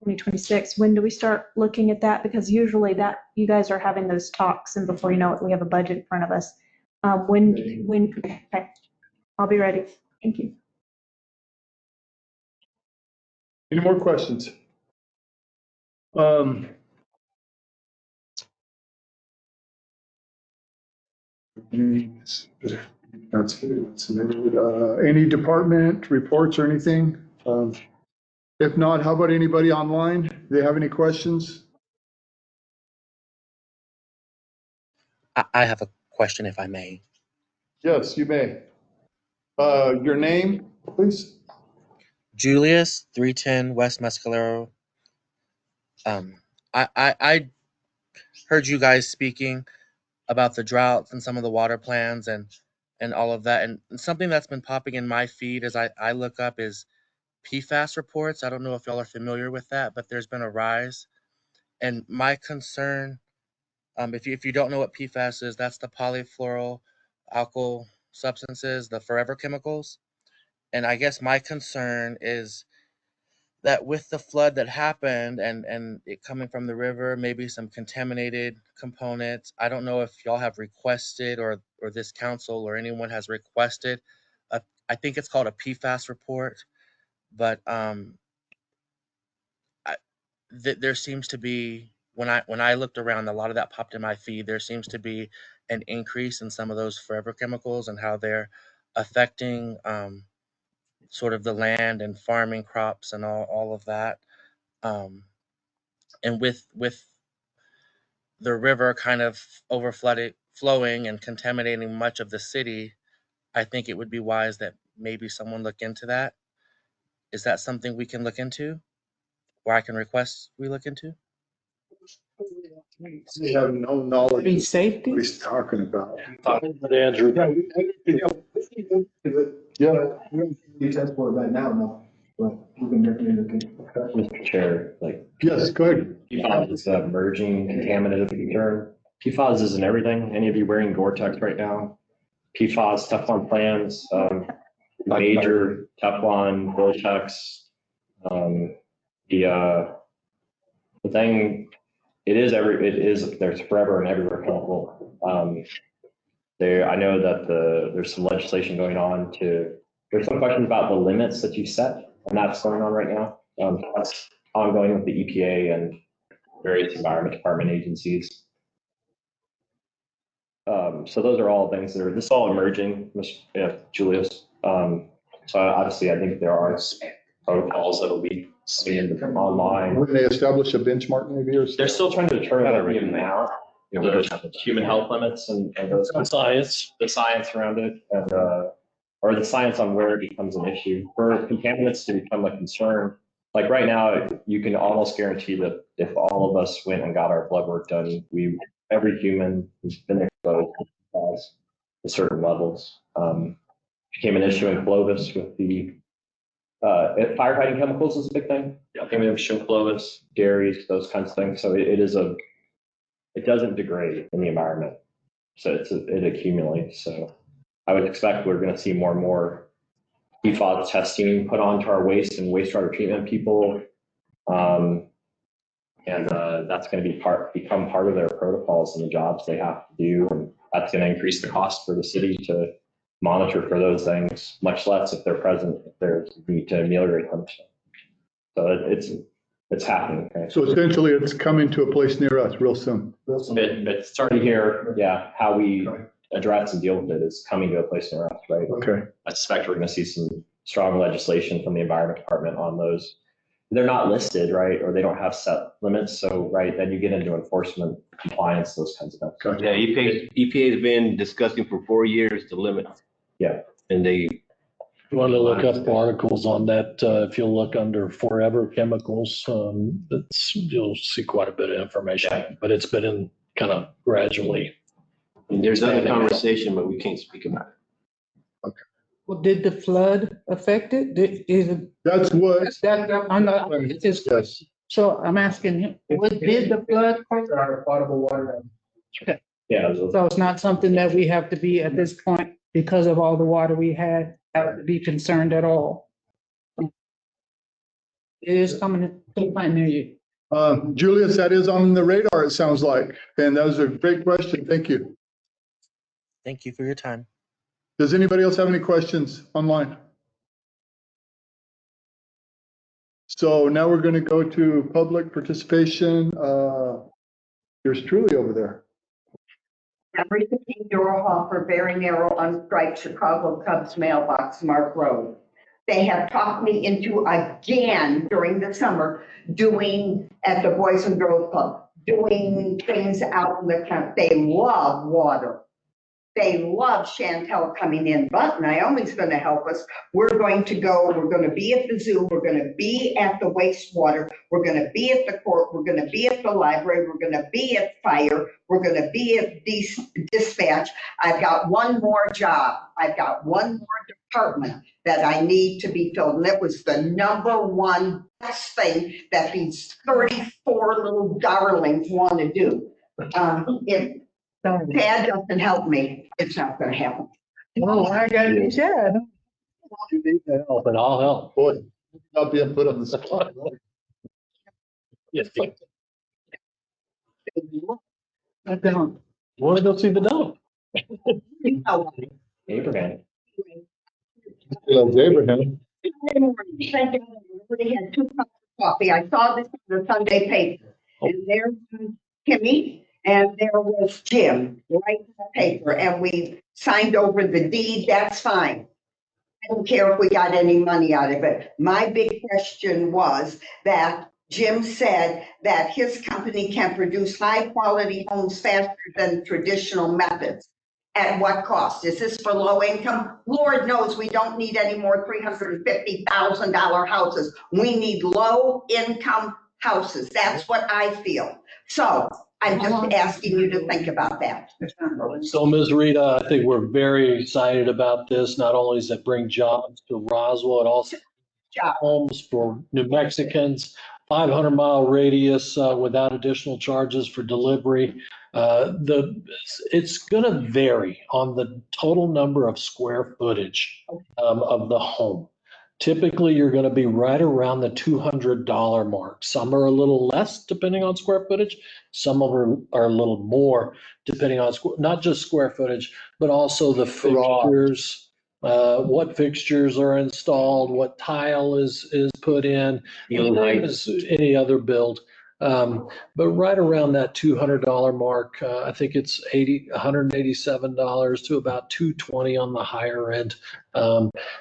2026, when do we start looking at that? Because usually that you guys are having those talks, and before you know it, we have a budget in front of us. Okay, I'll be ready. Thank you. Any more questions? That's any department reports or anything? If not, how about anybody online? Do they have any questions? I have a question, if I may. Yes, you may. Your name, please? Julius, 310 West Mescalero. I heard you guys speaking about the droughts and some of the water plans and all of that. And something that's been popping in my feed as I look up is PFAS reports. I don't know if y'all are familiar with that, but there's been a rise. And my concern, if you don't know what PFAS is, that's the polyfluoroalkyl substances, the forever chemicals. And I guess my concern is that with the flood that happened and it coming from the river, maybe some contaminated components. I don't know if y'all have requested or this council or anyone has requested. I think it's called a PFAS report, but there seems to be when I looked around, a lot of that popped in my feed. There seems to be an increase in some of those forever chemicals and how they're affecting sort of the land and farming crops and all of that. And with the river kind of flowing and contaminating much of the city, I think it would be wise that maybe someone look into that. Is that something we can look into, or I can request we look into? We have no knowledge. Be safety. What he's talking about. Andrew. Yeah. You test for it right now, no, but we can definitely look into it. Mr. Chair, yes, go ahead. PFAS is a emerging contaminant of concern. PFAS is in everything. Any of you wearing Gore-Tex right now? PFAS, Teflon plans, major Teflon, Gore-Tex. The thing, there's forever and everywhere chemical. I know that there's some legislation going on there's some questions about the limits that you set, and that's going on right now. That's ongoing with the EPA and various environment department agencies. So those are all things this is all emerging, Julius. So obviously, I think there are protocols that'll be coming in online. Wouldn't they establish a benchmark maybe or? They're still trying to determine the amount, the human health limits and those. Science. The science around it and, or the science on where it becomes an issue. For contaminants to become a concern, like right now, you can almost guarantee that if all of us went and got our blood work done, every human who's been exposed has to certain levels. Became an issue in Clovis with the firefighting chemicals is a big thing. I think we have show Clovis, dairies, those kinds of things. So it doesn't degrade in the environment. So it accumulates. So I would expect we're going to see more and more PFAS testing put onto our waste and wastewater treatment people. That's going to become part of their protocols and the jobs they have to do. And that's going to increase the cost for the city to monitor for those things, much less if they're present, if there's need to ameliorate them. So it's happening. Okay? So essentially it's coming to a place near us real soon. It's starting to hear, how we address and deal with it is coming to a place near us, right? Okay. I suspect we're going to see some strong legislation from the Environment Department on those. They're not listed, right? Or they don't have set limits. So, right, then you get into enforcement, compliance, those kinds of things. Yeah, EPA has been discussing for 4 years the limit. Yeah. And they. You want to look up articles on that, if you look under Forever Chemicals, you'll see quite a bit of information, but it's been in kind of gradually. And there's other conversation, but we can't speak about it. Okay. Well, did the flood affect it? That's what. Yes. So I'm asking him, what did the flood cause? Our potable water. Okay. Yeah. So it's not something that we have to be at this point, because of all the water we had, have to be concerned at all. It is coming to find near you. Julius, that is on the radar, it sounds like. And that was a great question. Thank you. Thank you for your time. Does anybody else have any questions online? So now we're going to go to public participation. There's truly over there. Marisa King Eurohofer, very narrow, unstriped Chicago Cubs mailbox, Mark Road. They have talked me into again during the summer doing at the Boys and Girls Club, doing things out in the camp. They love water. They love Chantel coming in, but Naomi's going to help us. We're going to be at the zoo. We're going to be at the wastewater. We're going to be at the court. We're going to be at the library. We're going to be at fire. We're going to be at dispatch. I've got one more job. I've got one more department that I need to be filled. And it was the #1 best thing that these 34 little darlings want to do. If Dad doesn't help me, it's not going to happen. Oh, I got it. Yeah. You need the help, and I'll help. Boy, not being put on the spot. Yes. I don't. You want to go see the dog? Abraham. He loves Abraham. Everybody had 2 cups of coffee. I saw this in the Sunday paper. And there was Kimmy and there was Jim, right in the paper. And we signed over the deed. That's fine. I don't care if we got any money out of it. My big question was that Jim said that his company can produce high-quality homes faster than traditional methods. At what cost? Is this for low income? Lord knows we don't need any more $350,000 houses. We need low income houses. That's what I feel. So I'm just asking you to think about that. So, Ms. Rita, I think we're very excited about this. Not only does it bring jobs to Roswell, it also homes for New Mexicans, 500-mile radius without additional charges for delivery. It's going to vary on the total number of square footage of the home. Typically, you're going to be right around the $200 mark. Some are a little less depending on square footage. Some of them are a little more depending on not just square footage, but also the fixtures, what fixtures are installed, what tile is put in, as any other build. But right around that $200 mark, I think it's $187 to about $220 on the higher end.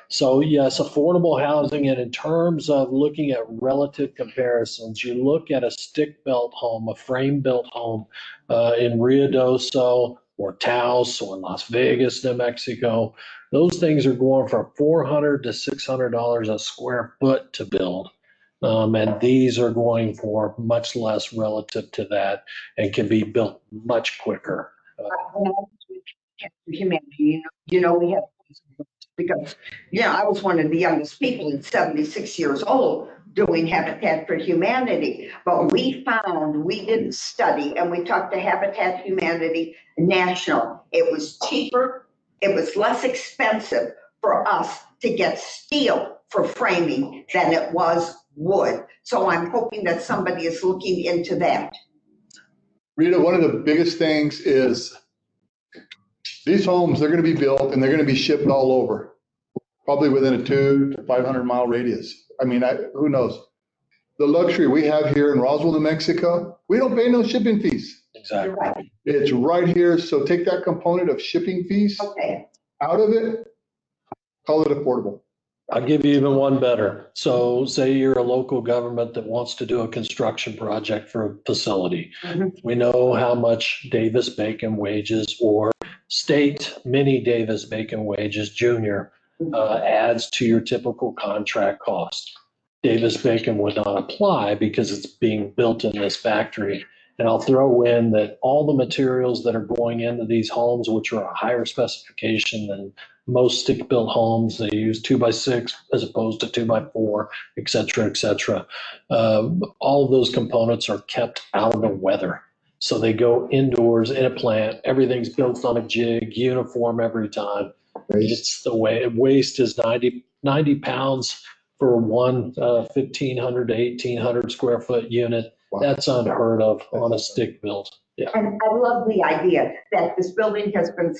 So yes, affordable housing. And in terms of looking at relative comparisons, you look at a stick-built home, a frame-built home in Ruidoso or Taos or Las Vegas, New Mexico. Those things are going from $400 to $600 a square foot to build. And these are going for much less relative to that and can be built much quicker. Humanity, we have, because, I was one of the youngest people at 76 years old doing Habitat for Humanity. But we found, we didn't study, and we talked to Habitat Humanity National. It was cheaper, it was less expensive for us to get steel for framing than it was wood. So I'm hoping that somebody is looking into that. Rita, one of the biggest things is these homes, they're going to be built and they're going to be shipped all over, probably within a 200 to 500 mile radius. I mean, who knows? The luxury we have here in Roswell, New Mexico, we don't pay no shipping fees. Exactly. Right. It's right here. So take that component of shipping fees out of it, call it affordable. I'll give you even one better. So say you're a local government that wants to do a construction project for a facility. We know how much Davis-Bacon wages or state mini Davis-Bacon wages junior adds to your typical contract cost. Davis-Bacon would not apply because it's being built in this factory. And I'll throw in that all the materials that are going into these homes, which are a higher specification than most stick-built homes, they use 2x6 as opposed to 2x4, et cetera, et cetera. All of those components are kept out of the weather. So they go indoors in a plant. Everything's built on a jig, uniform every time. It's the way. Waste is 90 pounds for one 1,500 to 1,800 square foot unit. Wow. That's unheard of on a stick build. Yeah. And I love the idea that this building has been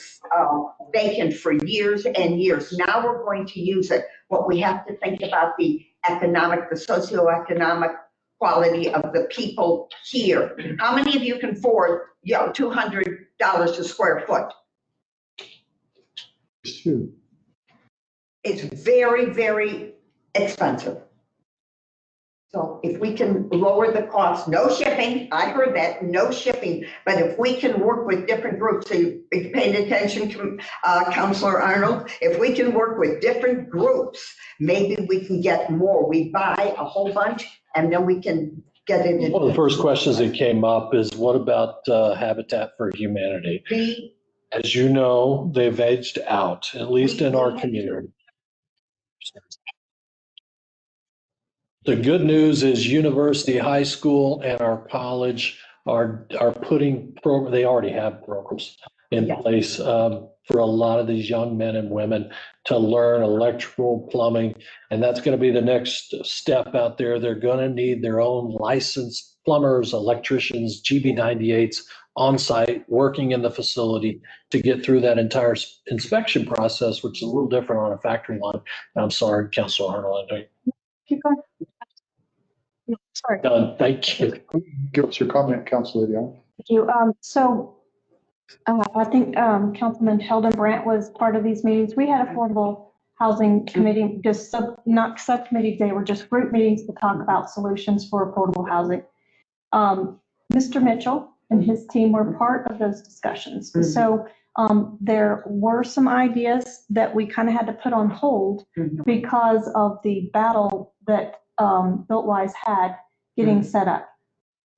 vacant for years and years. Now we're going to use it. But we have to think about the socioeconomic quality of the people here. How many of you can afford, $200 a square foot? It's very, very expensive. So if we can lower the cost, no shipping, I heard that, no shipping, but if we can work with different groups, so you paid attention to Councilor Arnold, if we can work with different groups, maybe we can get more. We buy a whole bunch and then we can get it. One of the first questions that came up is what about Habitat for Humanity? As you know, they've edged out, at least in our community. The good news is University High School and our college are putting programs, they already have programs in place for a lot of these young men and women to learn electrical, plumbing, and that's going to be the next step out there. They're going to need their own licensed plumbers, electricians, GB98s on site, working in the facility to get through that entire inspection process, which is a little different on a factory line. I'm sorry, Councilor Arnold. Keep going. No, sorry. Done. Thank you. Give us your comment, Councilor Young. Thank you. I think Councilman Sheldon Brandt was part of these meetings. We had affordable housing committee, just not subcommittees, they were just group meetings to talk about solutions for affordable housing. Mr. Mitchell and his team were part of those discussions. So there were some ideas that we kind of had to put on hold because of the battle that BuiltWise had getting set up.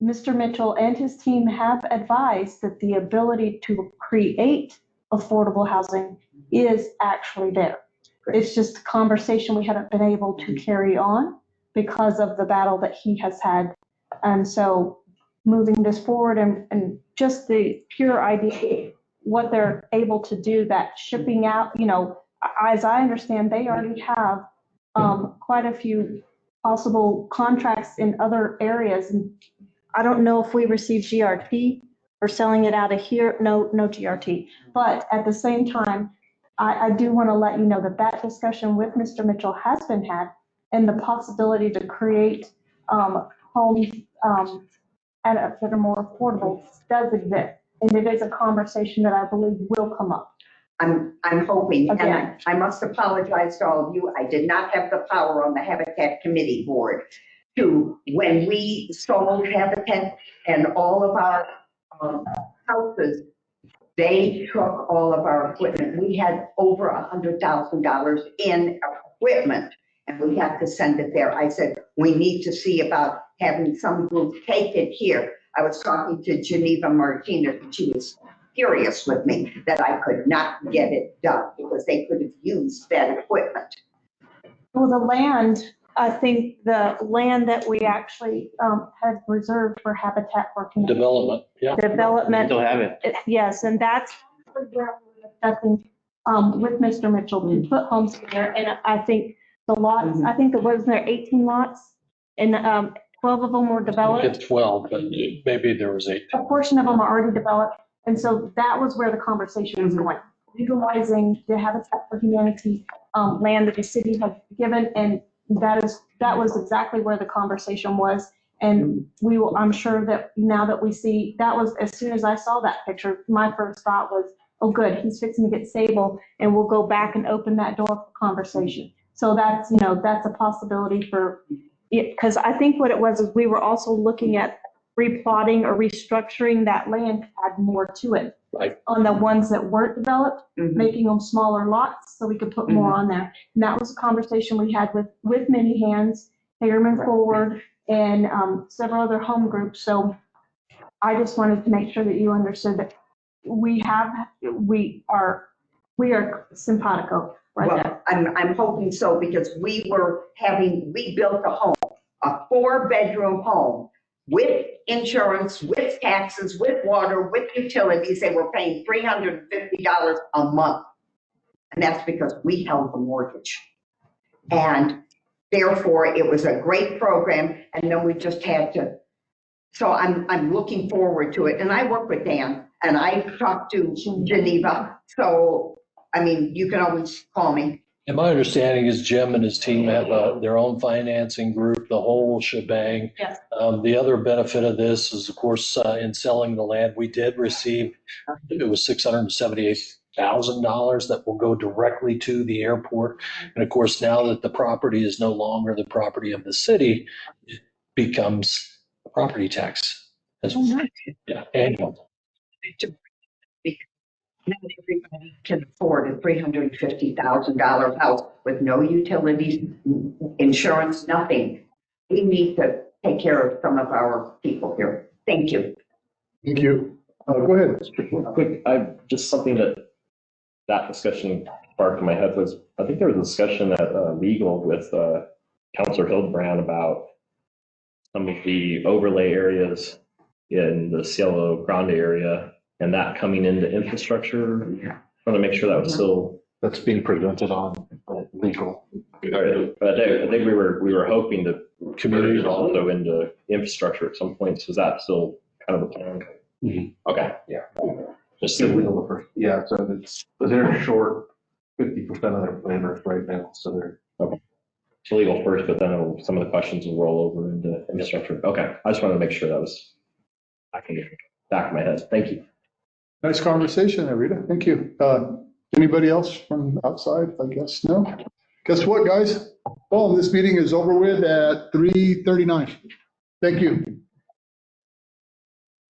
Mr. Mitchell and his team have advised that the ability to create affordable housing is actually there. It's just a conversation we haven't been able to carry on because of the battle that he has had. And so moving this forward and just the pure idea, what they're able to do, that shipping out, as I understand, they already have quite a few possible contracts in other areas. And I don't know if we receive GRT or selling it out of here. No GRT. But at the same time, I do want to let you know that discussion with Mr. Mitchell has been had, and the possibility to create homes that are more affordable does exist. And it is a conversation that I believe will come up. I'm hoping, and Again. I must apologize to all of you. I did not have the power on the Habitat Committee Board to, when we sold Habitat and all of our houses, they took all of our equipment. We had over $100,000 in equipment, and we had to send it there. I said, we need to see about having some group take it here. I was talking to Geneva Martinez, and she was furious with me that I could not get it done because they could have used that equipment. Well, the land, I think the land that we actually had reserved for Habitat for Humanity. Development, yeah. Development. Still have it. Yes, and that's where we're discussing with Mr. Mitchell to put homes there. And I think the lots, I think there was there 18 lots and 12 of them were developed. It's 12, but maybe there was 8. A portion of them are already developed. And so that was where the conversation was going, utilizing the Habitat for Humanity land that the city had given. And that was exactly where the conversation was. And I'm sure that now that we see, that was, as soon as I saw that picture, my first thought was, oh, good, he's fixing to get stable and we'll go back and open that door for conversation. So that's, that's a possibility for it, because I think what it was is we were also looking at replotting or restructuring that land to add more to it. Right. On the ones that weren't developed, making them smaller lots so we could put more on there. And that was a conversation we had with Many Hands, Hagerman Forward, and several other home groups. So I just wanted to make sure that you understood that we are simpatico right there. I'm hoping so because we built a home, a 4-bedroom home with insurance, with taxes, with water, with utilities. They were paying $350 a month. And that's because we held the mortgage. And therefore, it was a great program. And then we just had to. So I'm looking forward to it. And I work with Dan and I talked to Geneva. So, I mean, you can always call me. And my understanding is Jim and his team have their own financing group, the whole shebang. Yes. The other benefit of this is, of course, in selling the land, we did receive, it was $678,000 that will go directly to the airport. And of course, now that the property is no longer the property of the city, it becomes a property tax as well. Yeah, annual. Not everybody can afford a $350,000 house with no utilities, insurance, nothing. We need to take care of some of our people here. Thank you. Thank you. Go ahead. Quick, just something that discussion sparked in my head was, I think there was a discussion at legal with Councilor Hildebrand about some of the overlay areas in the Cielo Grande area and that coming into infrastructure. I want to make sure that was still. That's being presented on legal. But I think we were hoping to community it also into infrastructure at some point. So is that still kind of the plan? Okay. Yeah. Just legal first. Yeah, so they're short 50% of their planners right now. So they're okay. So legal first, but then some of the questions will roll over into infrastructure. Okay. I just wanted to make sure that was back in my head. Thank you. Nice conversation there, Rita. Thank you. Anybody else from outside? I guess no. Guess what, guys? Well, this meeting is over with at 3:39. Thank you.